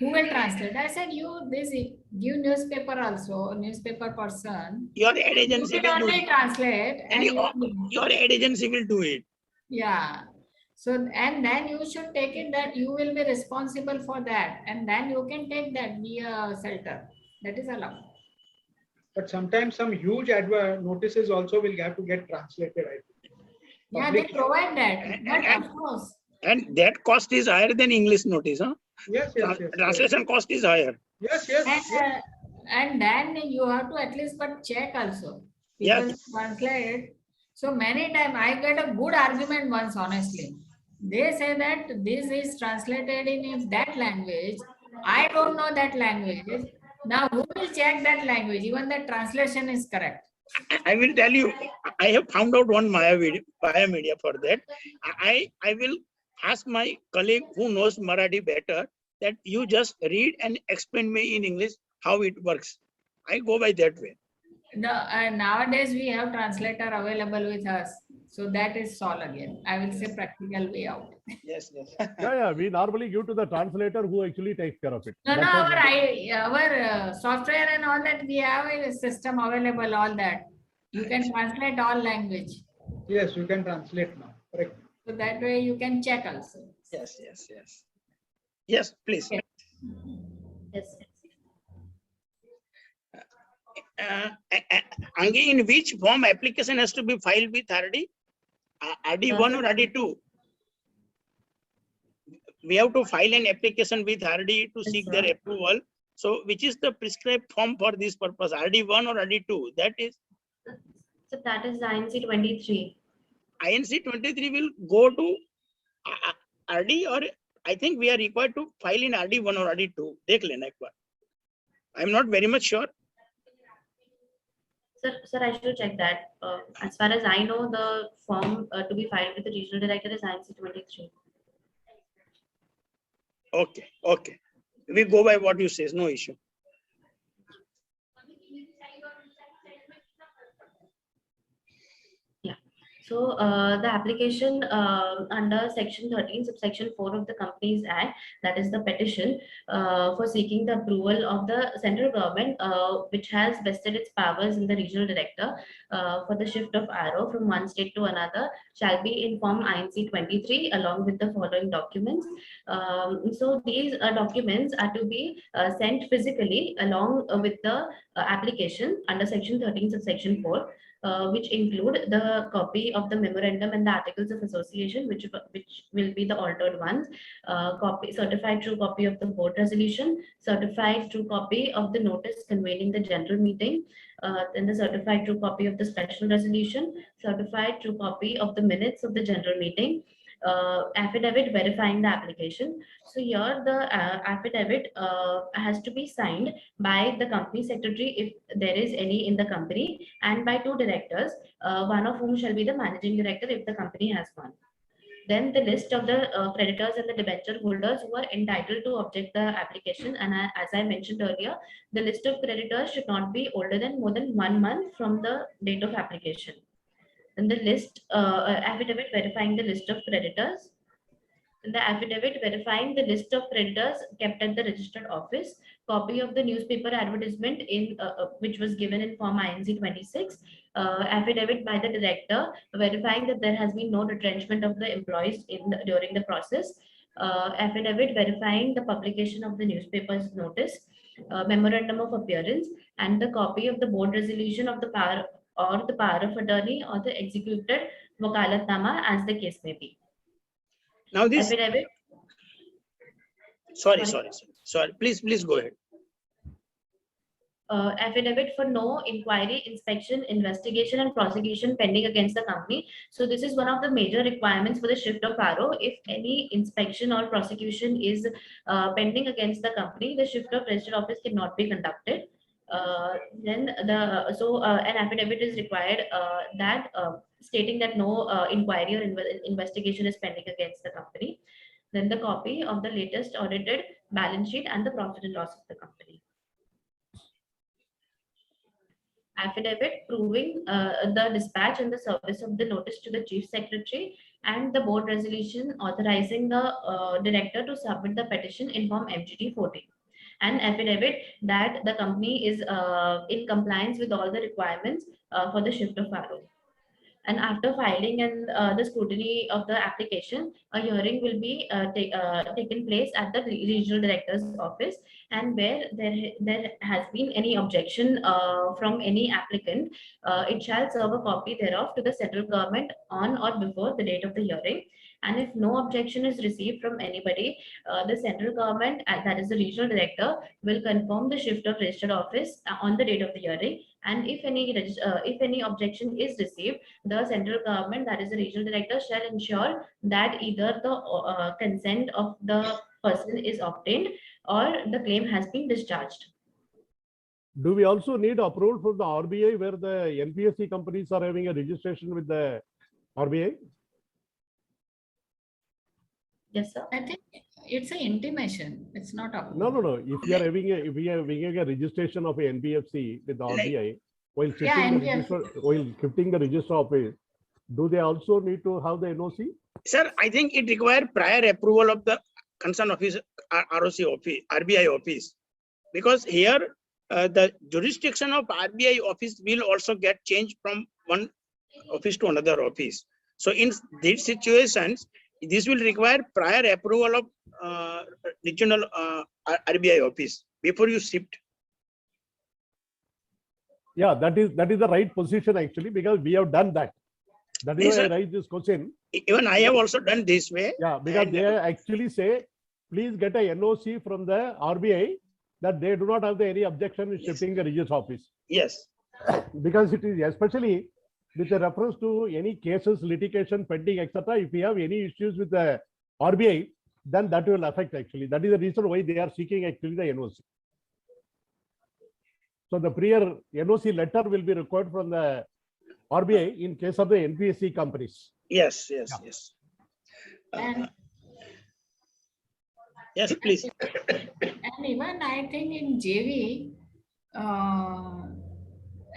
Who will translate? I said give newspaper also, newspaper person. Your ad You agency can will do only it. translate. And your ad agency will do it. Yeah. So, and then you should take it that you will be responsible for that. And then you can take that via shelter. That is allowed. But sometimes some huge notices also will have to get translated. I think. Yeah, they Public- provide that. But of course. And that cost is higher than English notice. Huh? Yes. Translation cost is higher. Yes. And then you have to at least but check also. Yes. People translate. So many times I get a good argument once, honestly. They say that this is translated in that language. I don't know that language. Now who will check that language? Even the translation is correct. I will tell you, I have found out one Maya media for that. I will ask my colleague who knows Marathi better that you just read and explain me in English how it works. I go by that way. Nowadays we have translator available with us. So that is solved again. I will say practical way out. Yes. Yeah. We normally give to the translator who actually takes care of it. No, That's what our software and all that, we have a system available, all that. You can translate all language. Yes, you can translate now. Correct. So that way you can check also. Yes. Yes, please. Okay. Yes. Angi, in which form application has to be filed with RD? RD1 or RD2? We have to file an application with RD to Yes, seek sir. their approval. So which is the prescribed form for this purpose? RD1 or RD2? That is So that is INC 23. INC 23 will go to RD, or I think we are required to file in RD1 or RD2. Dekh lena ek baar. I'm not very much sure. Sir, I should check that. As far as I know, the form to be filed with the regional director is INC 23. Okay, okay. We go by what you say, no issue. So the application under section 13 subsection 4 of the Companies Act, that is the petition for seeking the approval of the central government, which has vested its powers in the regional director for the shift of arrow from one state to another, shall be in form INC 23 along with the following documents. So these documents are to be sent physically along with the application under section 13 subsection 4. Which include the copy of the memorandum and the articles of association, which will be the altered ones, certified true copy of the board resolution, certified true copy of the notice convening the general meeting, then the certified true copy of the special resolution, certified true copy of the minutes of the general meeting, affidavit verifying the application. So here the affidavit has to be signed by the company secretary if there is any in the company, and by two directors, one of whom shall be the managing director if the company has one. Then the list of the creditors and the debenture holders who are entitled to object the application. And as I mentioned earlier, the list of creditors should not be older than more than 1 month from the date of application. Then the list, affidavit verifying the list of creditors. The affidavit verifying the list of creditors kept at the registered office, copy of the newspaper advertisement in which was given in form INC 26, affidavit by the director verifying that there has been no retrenchment of the employees during the process, affidavit verifying the publication of the newspaper's notice, memorandum of appearance, and the copy of the board resolution of the power or the power of attorney or the executed wakalatnama, as the case may be. Now this, Affidavit. sorry, Sorry. please go ahead. Affidavit for no inquiry, inspection, investigation, and prosecution pending against the company. So this is one of the major requirements for the shift of RO. If any inspection or prosecution is pending against the company, the shift of registered office cannot be conducted. Then an affidavit is required that stating that no inquiry or investigation is pending against the company. Then the copy of the latest audited balance sheet and the profit and loss of the company. Affidavit proving the dispatch and the service of the notice to the chief secretary, and the board resolution authorizing the director to submit the petition in form MGT 14. An affidavit that the company is in compliance with all the requirements for the shift of RO. And after filing and the scrutiny of the application, a hearing will be taken place at the regional director's office, and where there has been any objection from any applicant, it shall serve a copy thereof to the central government on or before the date of the hearing. And if no objection is received from anybody, the central government, that is the regional director, will confirm the shift of registered office on the date of the hearing. And if any objection is received, the central government, that is the regional director, shall ensure that either the consent of the person is obtained or the claim has been discharged. Do we also need approval from the RBI where the NPSC companies are having a registration with the RBI? Yes, sir. I think it's an intimation. It's not a. No. If we are having a registration of a NBFC with the RBI, while shifting the register office, do they also need to have the NOC? Sir, I think it requires prior approval of the concerned office, ROC office, RBI office, because here the jurisdiction of RBI office will also get changed from one office to another office. So in these situations, this will require prior approval of regional RBI office before you shift. Yeah, that is the right position actually, because we have done that. That is Yes, why I sir. raised this question. Even I have also done this way. Yeah, because And- they actually say, please get a NOC from the RBI that they do not have any objection in Yes. shifting the register office. Yes, Because it is especially with a reference to any cases, litigation pending, etc. If we have any issues with the RBI, then that will affect actually. That is the reason why they are seeking actually the NOC. So the prior NOC letter will be required from the RBI in case of the NPSC companies. yes, yes, Yeah. yes. And, Yes, please. and even I think in JV,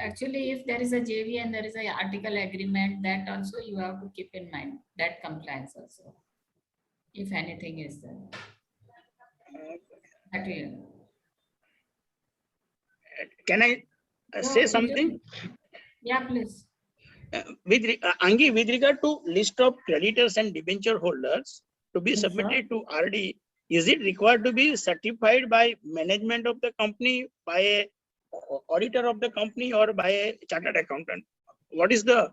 actually, if there is a JV and there is a article agreement, that also you have to keep in mind, that compliance also. If anything is there. That will- Can I say something? Yeah, please. Angi, with regard to list of creditors and debenture holders to be Yes, sir. submitted to RD, is it required to be certified by management of the company, by a auditor of the company, or by a chartered accountant? What is the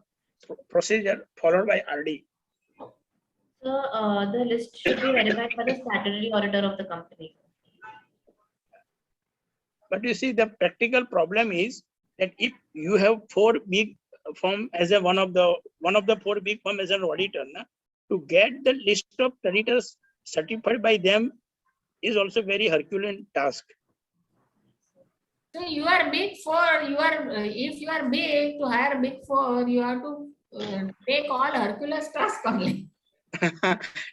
procedure followed by RD? So the list should be verified by the statutory auditor of the company. But you see, the practical problem is that if you have four big firm as a one of the four big firm as an auditor, na, to get the list of creditors certified by them is also very Herculean task. So you are big four, if you are big to hire big four, you have to take all Hercules task only.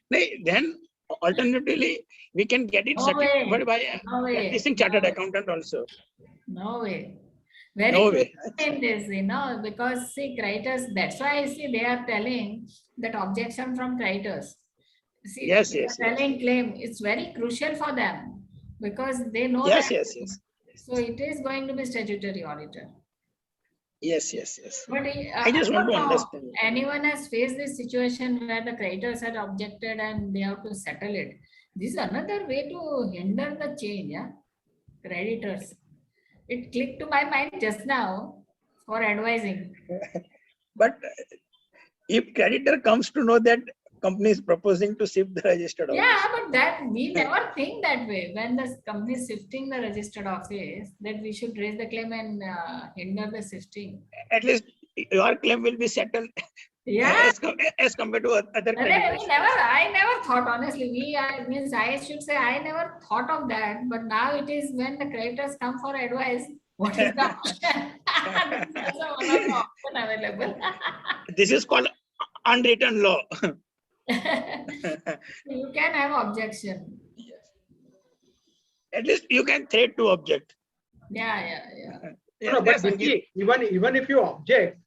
Then alternatively, we can get it No certified way. by a No way. practicing chartered accountant also. No way. Very No good way. in this, because see, creditors, that's why I see they are telling that objection from creditors. See, Yes, they are yes, yes. telling claim, it's very crucial for them because they know Yes, that. yes, yes. So it is going to be statutory auditor. Yes, yes, yes. But I just want to don't know, understand. anyone has faced this situation where the creditors had objected and they have to settle it. This is another way to hinder the change, yeah. Creditors. It clicked to my mind just now for advising. But if creditor comes to know that company is proposing to shift the registered office. Yeah, but that we never think that way. When the company is shifting the registered office, that we should raise the claim and hinder the shifting. At least your claim will be settled Yeah. as compared to other creditors. I never thought, honestly, means I should say I never thought of that, but now it is when the creditors come for advice, what is the option? This is also one of the option available. This is called unwritten law. You can have objection. At least you can threat to object. Yeah. Yeah, No, but that's Vicky, even if you object,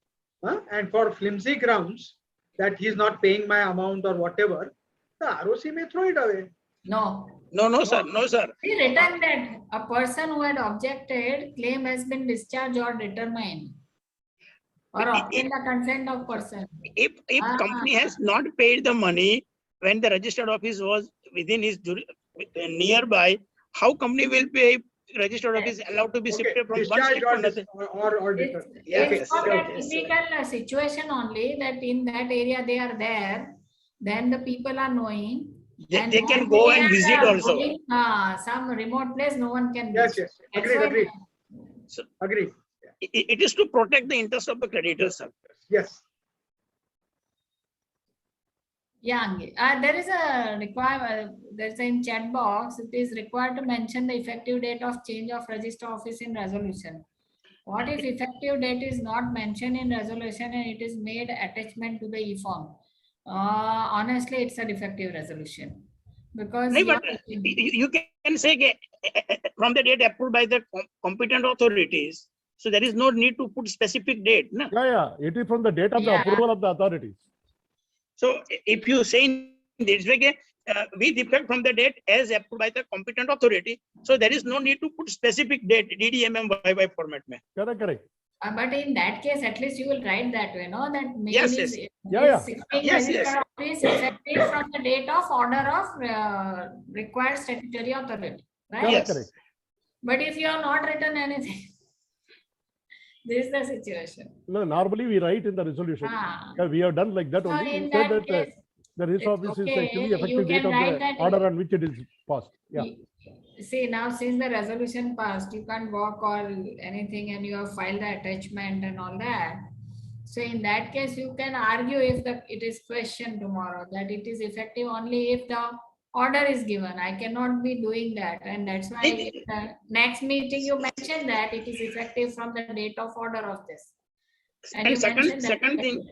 and for flimsy grounds that he's not paying my amount or whatever, the ROC may throw it away. No. No, sir. No, sir. He written that a person who had objected, claim has been discharged or determined. Or obtain the consent of person. If company has not paid the money when the registered office was within his nearby, how company will pay? Registered office allowed to be shifted from one Discharge state to another. or It's, deter. Yes, it's yes, for that yes, typical situation only that in that area they are there, then the people are knowing. They can when go they and are, visit also. going, some remote place, no one can Yes, reach. yes. That's Agreed, why- agreed. So Agreed. it is to protect the interest of the creditors, sir. Yes. Yeah, Angi. There is a requirement, there's in chat box, it is required to mention the effective date of change of register office in resolution. What if effective date is not mentioned in resolution and it is made attachment to the e-form? Honestly, it's a defective resolution. Because No, but you can say from the date approved by the competent authorities. So there is no need to put specific date. No? Yeah. It is from the date of the Yeah. approval of the authorities. So if you say in this way, we defect from the date as approved by the competent authority. So there is no need to put specific date, DDMM YY format. Correct. but in that case, at least you will write that way, no? That mail Yes, is, yes. Yeah. is shifting Yes, registered yes. office effective from the date of order of required statutory authority, right? Yes. Correct. But if you have not written anything, This is the situation. No, normally we write in the resolution. Ah. Yeah, we have done like that So only. in You said that that case, the register it's office is okay, actually you effective date can of write the that. order on which it is passed. Yeah. See, now since the resolution passed, you can't walk or anything and you have filed the attachment and all that. So in that case, you can argue if it is questioned tomorrow that it is effective only if the order is given. I cannot be doing that. And that's why in the next meeting you mentioned that it is effective from the date of order of this. And you mentioned that. Second thing,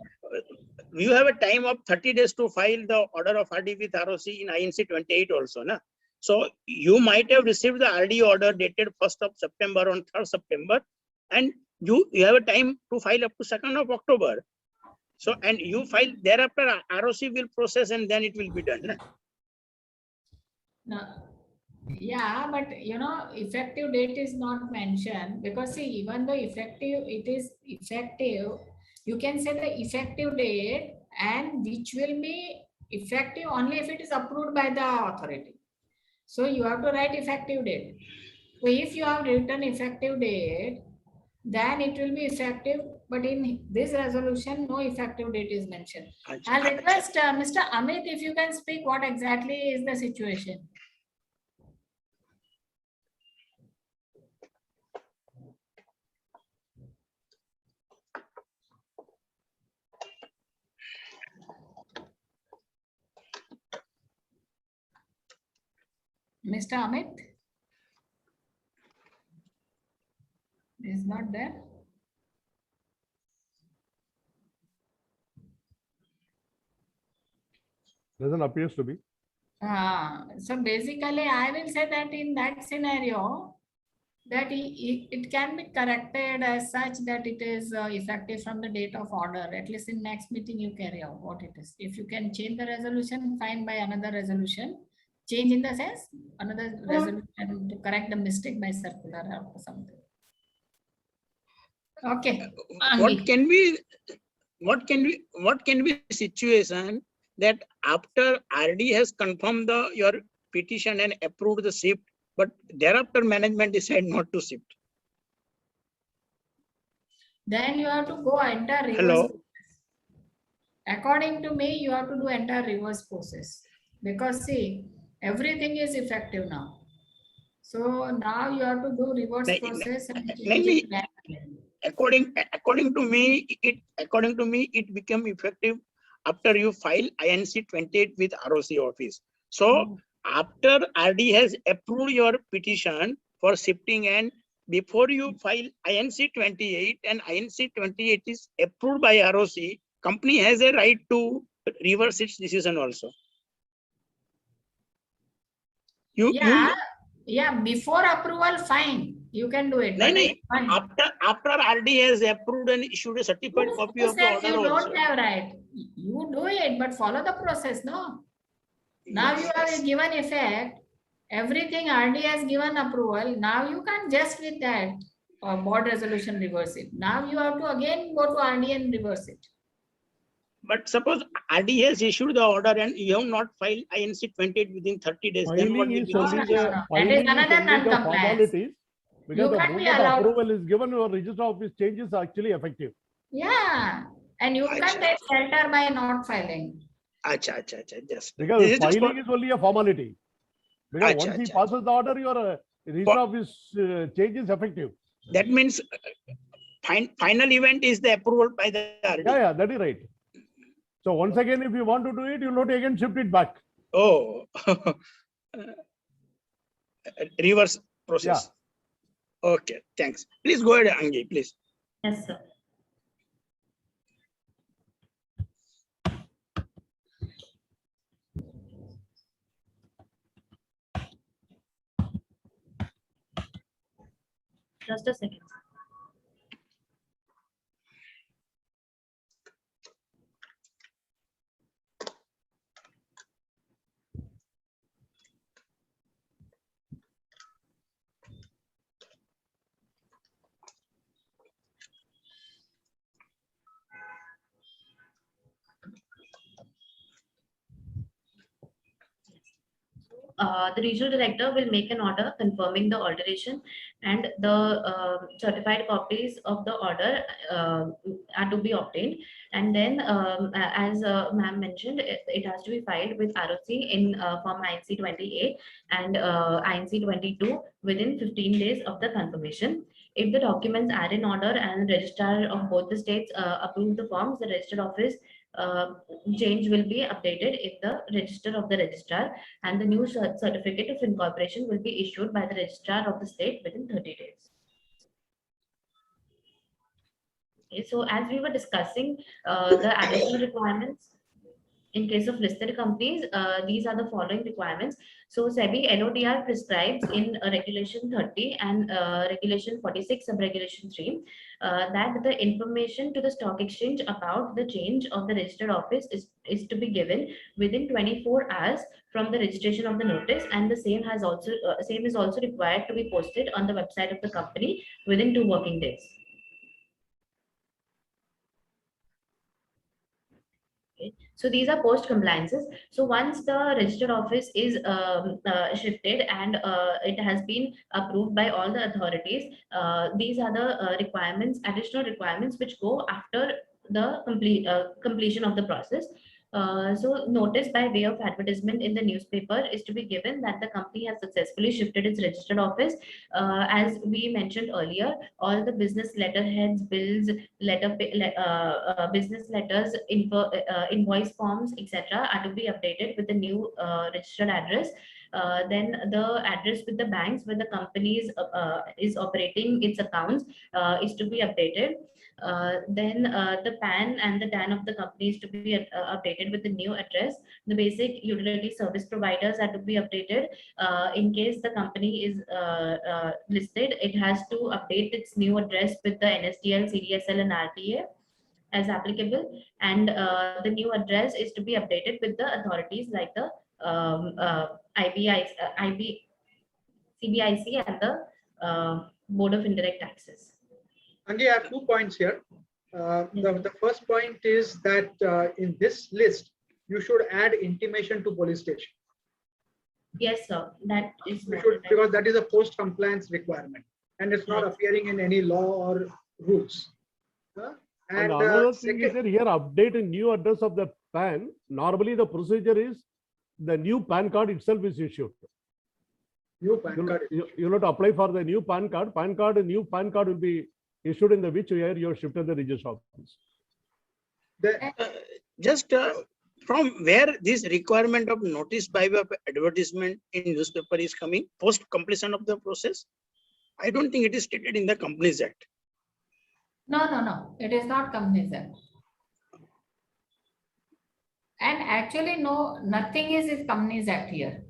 you have a time of 30 days to file the order of RD with ROC in INC 28 also, na? So you might have received the RD order dated 1st of September on 3rd September, and you have a time to file up to 2nd of October. So, and you file thereafter, ROC will process and then it will be done. Na? No. Yeah, but effective date is not mentioned because see, even though it is effective, you can say the effective date and which will be effective only if it is approved by the authority. So you have to write effective date. So if you have written effective date, then it will be effective. But in this resolution, no effective date is mentioned. I'll request Mr. Amit if you can speak what exactly is the situation. Mr. Amit is not there. Doesn't appears to be. So basically, I will say that in that scenario, that it can be corrected as such that it is effective from the date of order. At least in next meeting, you carry out what it is. If you can change the resolution, fine by another resolution. Change in the sense another resolution to correct the mistake by circular or something. Okay. What can be situation that after RD has confirmed your petition and approved the shift, but thereafter management decide not to shift? Then you have to go entire reverse. Hello. Process. According to me, you have to do entire reverse process because see, everything is effective now. So now you have to do reverse process and change it back. According to me, it became effective after you file INC 28 with ROC office. So after RD has approved your petition for shifting and before you file INC 28 and INC 28 is approved by ROC, company has a right to reverse its decision also. Yeah, before approval, fine. You can do it. After RD has approved and issued a certified copy of the order you also. Don't have right. You do it, but follow the process, no? Now you have given effect. Everything RD has given approval. Now you can't just with that board resolution reverse it. Now you have to again go to RD and reverse it. But suppose RD has issued the order and you have not filed INC 28 within 30 days. Filing is only the formalities. Because the moment the approval is given, your register office change is actually effective. Yeah, and you can't take shelter by not filing. Just because filing is only a formality. Because once he passes the order, your register office change is effective. That means final event is the approval by the RD. Yeah, that is right. So once again, if you want to do it, you'll have to again shift it back. Oh, reverse process. Yeah. Okay, thanks. Please go ahead, Angi, please. Yes, sir. Just a second. the regional director will make an order confirming the alteration, and the certified copies of the order are to be obtained. And then, as ma'am mentioned, it has to be filed with ROC in Form INC 28 and INC 22 within 15 days of the confirmation. If the documents are in order and registrar of both the states approve the forms, the registered office change will be updated in the register of the registrar, and the new certificate of incorporation will be issued by the registrar of the state within 30 days. Okay, so as we were discussing the additional requirements in case of listed companies, these are the following requirements. So SEBI LODR prescribes in Regulation 30 and Regulation 46 sub-regulation 3 that the information to the stock exchange about the change of the registered office is to be given within 24 hours from the registration of the notice, and the same has also same is also required to be posted on the website of the company within 2 working days. So these are post compliances. So once the registered office is shifted and it has been approved by all the authorities, these are the requirements, additional requirements which go after the completion of the process. So notice by way of advertisement in the newspaper is to be given that the company has successfully shifted its registered office. As we mentioned earlier, all the business letterheads, bills, business letters, invoice forms, etc. are to be updated with the new registered address. Then the address with the banks where the company is operating its accounts is to be updated. Then the PAN and the TAN of the company is to be updated with the new address. The basic utility service providers are to be updated. In case the company is listed, it has to update its new address with the NSDL, CDSL, and RTA as applicable. And the new address is to be updated with the authorities like the CBIC and the Board of Indirect Taxes. Angi, I have 2 points here. The first point is that in this list, you should add intimation to police station. Yes, sir. That is You should, because that is a post compliance requirement and it's not appearing in any law or rules. And another thing is that here update a new address of the PAN. Normally the procedure is the new PAN card itself is issued. New PAN card. You have to apply for the new PAN card. New PAN card will be issued in the which year you have shifted the register office. Just from where this requirement of notice by way of advertisement in newspaper is coming post completion of the process? I don't think it is stated in the Companies Act. No. It is not Companies Act. And actually, nothing is Companies Act here.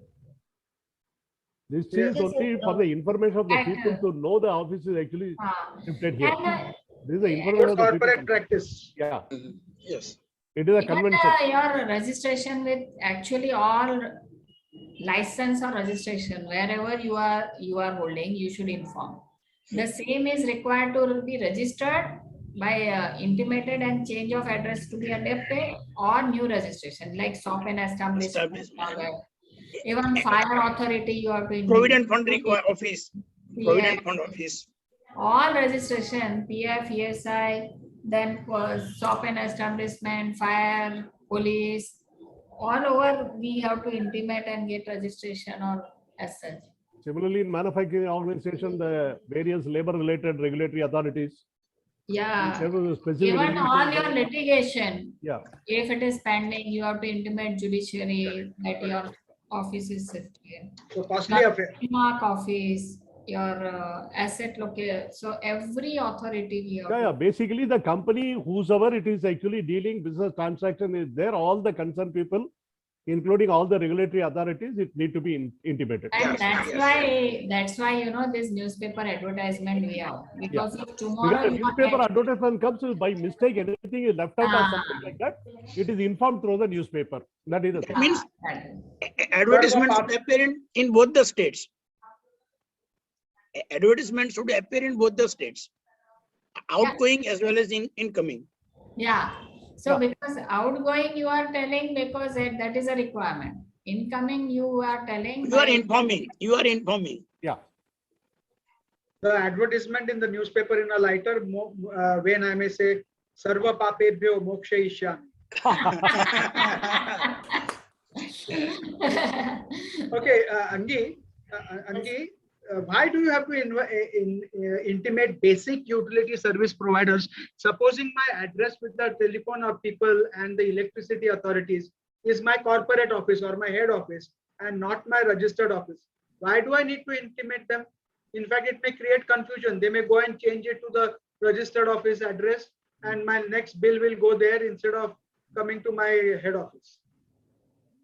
This is only for the information of the people to know the office is actually shifted here. And, This is the information of the corporate people. practice. Yeah. Yes. It is a convention. Your registration with actually all license or registration, wherever you are holding, you should inform. The same is required to be registered by intimated and change of address to be adapted or new registration like shop and establishment. Even fire authority you have to Provident Fund Office. Provident Fund Office. All registration, PF, ESI, then shop and establishment, fire, police, all over we have to intimate and get registration or as such. Similarly, in manufacturing organization, the various labor-related regulatory authorities. Yeah. Specific Even all your litigation. Yeah. If it is pending, you have to intimate judiciary that your office is shifted. So costly affair. Mark office, your asset location. So every authority we have. Yeah. Basically, the company, whosoever it is actually dealing business transaction is there, all the concerned people, including all the regulatory authorities, it need to be intimated. And that's why this newspaper advertisement we have, because if tomorrow because newspaper advertisement comes by mistake, anything is left out or something like that, it is informed through the newspaper. That is the thing. Means advertisements should appear in both the states. Advertisements should appear in both the states, outgoing as well as incoming. Yeah. So because outgoing you are telling because that is a requirement. incoming you are telling. You are by- informing. You are informing. Yeah. The advertisement in the newspaper in a lighter vein, I may say, Sarva Papebhyo Moksha Ishyami. Okay, Angi, why do you have to intimate basic utility service providers? Supposing my address with the telephone of people and the electricity authorities is my corporate office or my head office and not my registered office. Why do I need to intimate them? In fact, it may create confusion. They may go and change it to the registered office address and my next bill will go there instead of coming to my head office.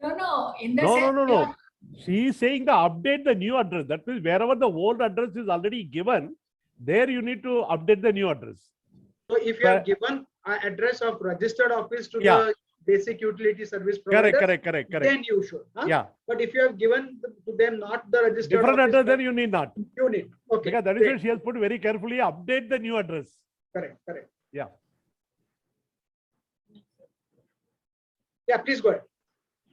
No, in the No, sense no, no, you no. are- She is saying the update the new address. That means wherever the old address is already given, there you need to update the new address. So if you have given an address of registered office to Yeah. the basic utility service provider, Correct. then you should. Huh? Yeah. But if you have given to them not the registered Different office, address, then you need not. you need. Okay. Because that is great. why she has put very carefully update the new address. Correct. Yeah. Yeah, please go ahead.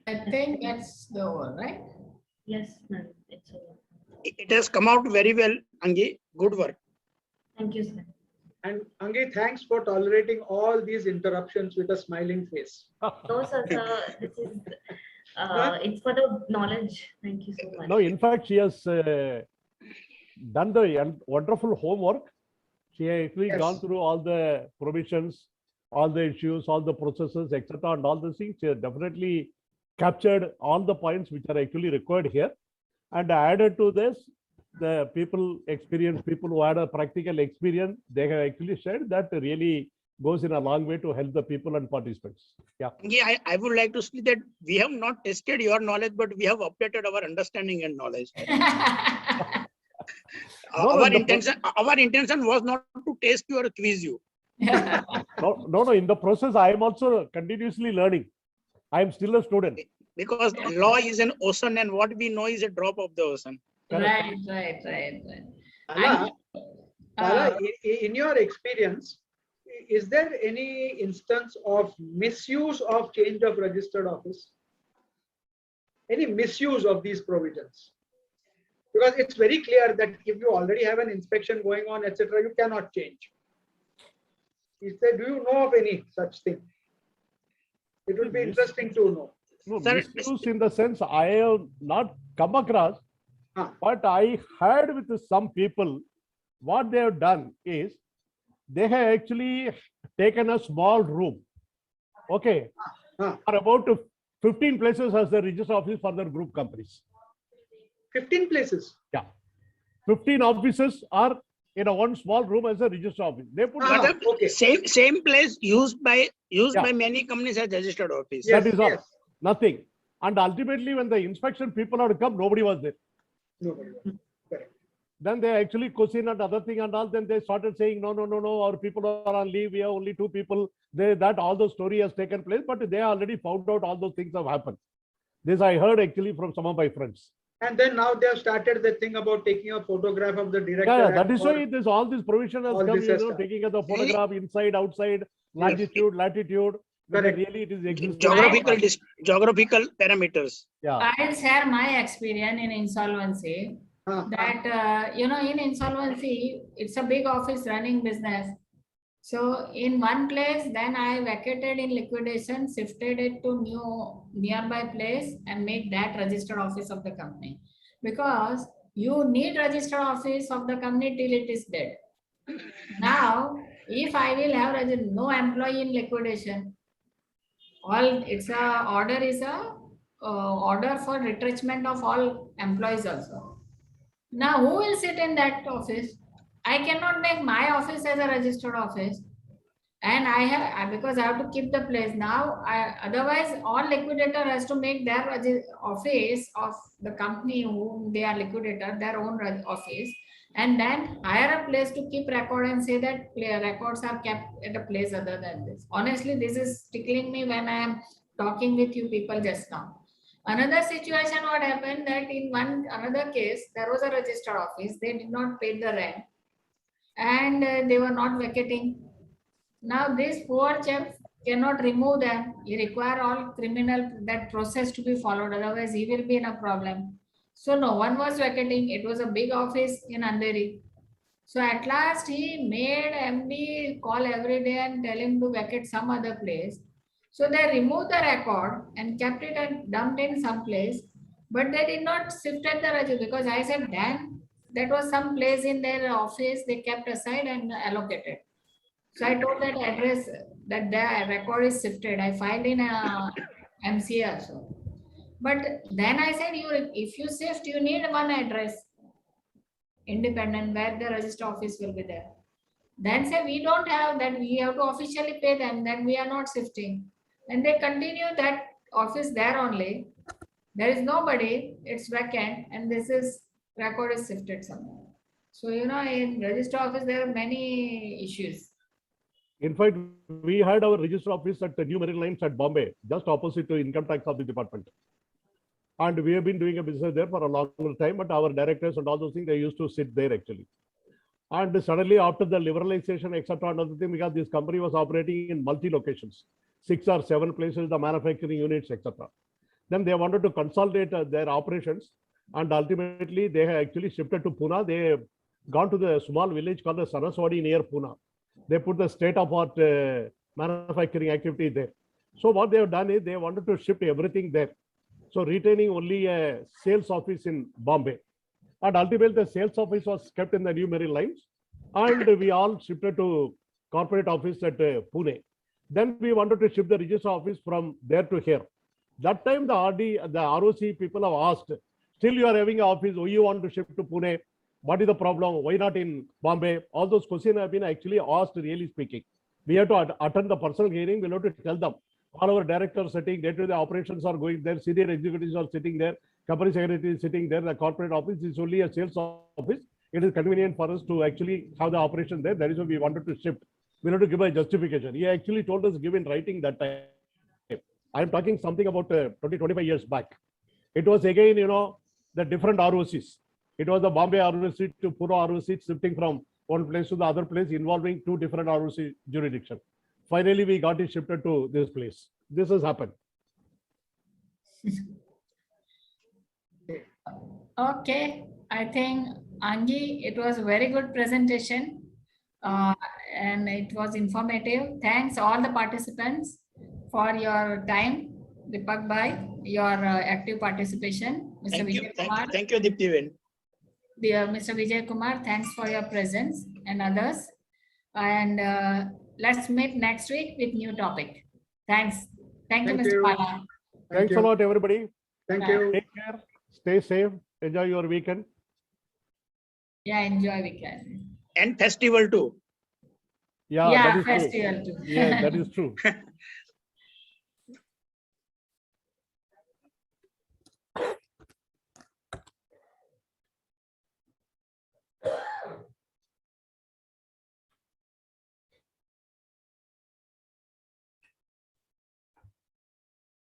I think that's the one, right? Yes, ma'am. It's over. It has come out very well, Angi. Good work. Thank you, sir. And Angi, thanks for tolerating all these interruptions with a smiling face. No, sir, this is, it's for the knowledge. Thank you so much. No, in fact, she has done the wonderful homework. She has actually Yes. gone through all the provisions, all the issues, all the processes, etc., and all these things. She has definitely captured all the points which are actually required here. And added to this, the people who had a practical experience, they have actually shared that really goes in a long way to help the people and participants. Yeah. Angi, I would like to say that we have not tested your knowledge, but we have updated our understanding and knowledge. No, Our the- intention was not to test you or quiz you. No. In the process, I am also continuously learning. I am still a student. Because law is an ocean and what we know is a drop of the ocean. Right. Bala, Uh, in your experience, is there any instance of misuse of change of registered office? Any misuse of these provisions? Because it's very clear that if you already have an inspection going on, etc., you cannot change. Do you know of any such thing? It would be interesting to know. No, Sir, misuse in the sense I have not come across, Huh. but I heard with some people, what they have done is they have actually taken a small room. Okay. Huh. For about 15 places as the register office for their group companies. 15 places. 15 offices are in a one small room as a register office. They put Ah, that, okay. Same place used by Yeah. many companies as registered office. Yes, that is all. yes. Nothing. And ultimately, when the inspection people had come, nobody was there. Nobody. Correct. Then they actually question and other thing and all. Then they started saying, no, our people are on leave. We have only 2 people. That all the story has taken place, but they already found out all those things have happened. This I heard actually from some of my friends. And then now they have started the thing about taking a photograph of the director. Yeah, that and is why this all this provision has all come. this has come. Taking of the photograph inside, outside, longitude, latitude. Whether Correct. really it is existing. Geographical parameters. Yeah. I'll share my experience in insolvency. That in insolvency, it's a big office running business. So in one place, then I vacated in liquidation, shifted it to nearby place and make that registered office of the company. Because you need registered office of the company till it is dead. Now, if I will have no employee in liquidation, order for retrenchment of all employees also. Now, who will sit in that office? I cannot make my office as a registered office, and because I have to keep the place now. Otherwise, all liquidator has to make their office of the company whom they are liquidator their own office, and then hire a place to keep record and say that records are kept at a place other than this. Honestly, this is tickling me when I am talking with you people just now. Another situation, what happened that in another case, there was a registered office. They did not pay the rent and they were not vacating. Now this poor chap cannot remove them. You require all criminal that process to be followed. Otherwise, he will be in a problem. So no one was vacating. It was a big office in Andheri. So at last he made MD call every day and tell him to vacate some other place. So they removed the record and kept it and dumped in some place. But they did not shift at the register because I said then that was some place in their office they kept aside and allocated. So I told that address that the record is shifted. I filed in MCA also. But then I said, you if you shift, you need one address, independent, where the register office will be there. Then say we don't have that, we have to officially pay them, then we are not shifting. And they continue that office there only. There is nobody, it's vacant, and this is record is shifted somewhere. So in register office there are many issues. In fact, we had our register office at the New Marine Lines at Bombay, just opposite to income tax of the department. And we have been doing a business there for a long time, but our directors and all those things, they used to sit there actually. And suddenly after the liberalization, etc., another thing, because this company was operating in multi-locations, 6 or 7 places, the manufacturing units, etc. Then they wanted to consolidate their operations, and ultimately they have actually shifted to Pune. They have gone to the small village called the Saraswati near Pune. They put the state-of-art manufacturing activity there. So what they have done is they wanted to shift everything there. So retaining only a sales office in Bombay. And ultimately the sales office was kept in the New Marine Lines. And we all shifted to corporate office at Pune. Then we wanted to shift the register office from there to here. That time the ROC people have asked, still you are having an office, why you want to shift to Pune? What is the problem? Why not in Bombay? All those questions have been actually asked, really speaking. We have to attend the personal hearing. We have to tell them. All our directors sitting, day-to-day operations are going there. Senior executives are sitting there. Company secretary is sitting there. The corporate office is only a sales office. It is convenient for us to actually have the operation there. That is why we wanted to shift. We have to give a justification. He actually told us, give in writing that time. I am talking something about 25 years back. It was again, the different ROCs. It was the Bombay ROC to Pune ROC, shifting from one place to the other place, involving 2 different ROC jurisdictions. Finally, we got it shifted to this place. This has happened. Okay, I think Angi, it was a very good presentation and it was informative. Thanks all the participants for your time. Deepak Bhai, your active participation. Mr. Thank you, Vijay Kumar. thank you, Diptiben. Dear Mr. Vijay Kumar, thanks for your presence and others. And let's meet next week with new topic. Thanks. Thank you, Thank Mr. you. Pala. Thanks a lot, everybody. Thank you. Take care. Stay safe. Enjoy your weekend. Yeah, enjoy weekend. And festival too. Yeah, Yeah, that is true. festival too. Yeah, that is true.